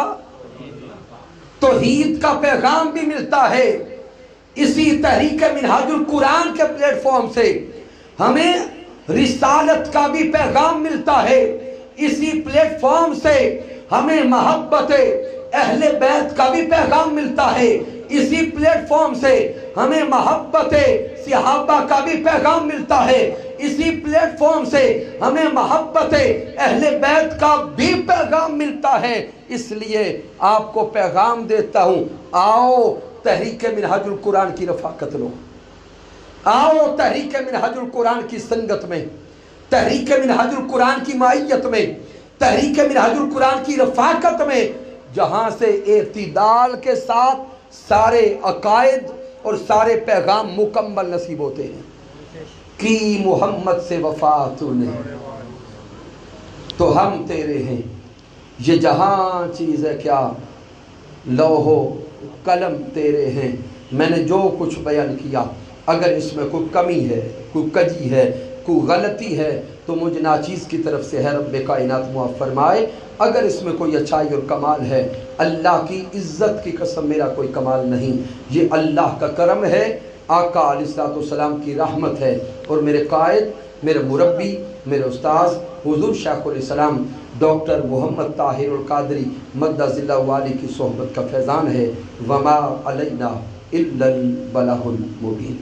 Speaker 1: توحید کا پیغام بھی ملتا ہے۔ اسی تحریک منہاج القرآن کے پلیٹ فارم سے ہمیں رسالت کا بھی پیغام ملتا ہے۔ اسی پلیٹ فارم سے ہمیں محبت اہل بیت کا بھی پیغام ملتا ہے۔ اسی پلیٹ فارم سے ہمیں محبت صحابہ کا بھی پیغام ملتا ہے۔ اسی پلیٹ فارم سے ہمیں محبت اہل بیت کا بھی پیغام ملتا ہے۔ اس لیے آپ کو پیغام دیتا ہوں، آؤ تحریک منہاج القرآن کی رفاقت لو، آؤ تحریک منہاج القرآن کی سنگت میں، تحریک منہاج القرآن کی معیت میں، تحریک منہاج القرآن کی رفاقت میں، جہاں سے اعتدال کے ساتھ سارے عقائد اور سارے پیغام مکمل نصیب ہوتے ہیں۔ کی محمد سے وفا تو نے تو ہم تیرے ہیں، یہ جہاں چیز ہے کیا لوح و قلم تیرے ہیں۔ میں نے جو کچھ بیان کیا اگر اس میں کوئی کمی ہے، کوئی کجی ہے، کوئی غلطی ہے تو مجھ ناچیز کی طرف سے ہے رب کائنات معاف فرمائے۔ اگر اس میں کوئی اچھائی اور کمال ہے، اللہ کی عزت کی قسم میرا کوئی کمال نہیں، یہ اللہ کا کرم ہے، آقا علیہ السلام کی رحمت ہے، اور میرے قائد، میرے مربی، میرے استاذ حضور شیخ الاسلام ڈاکٹر محمد طاہر القادری مدد اللہ علی کی صحبت کا فیضان ہے۔ وما علینا الا البلاغ المبین۔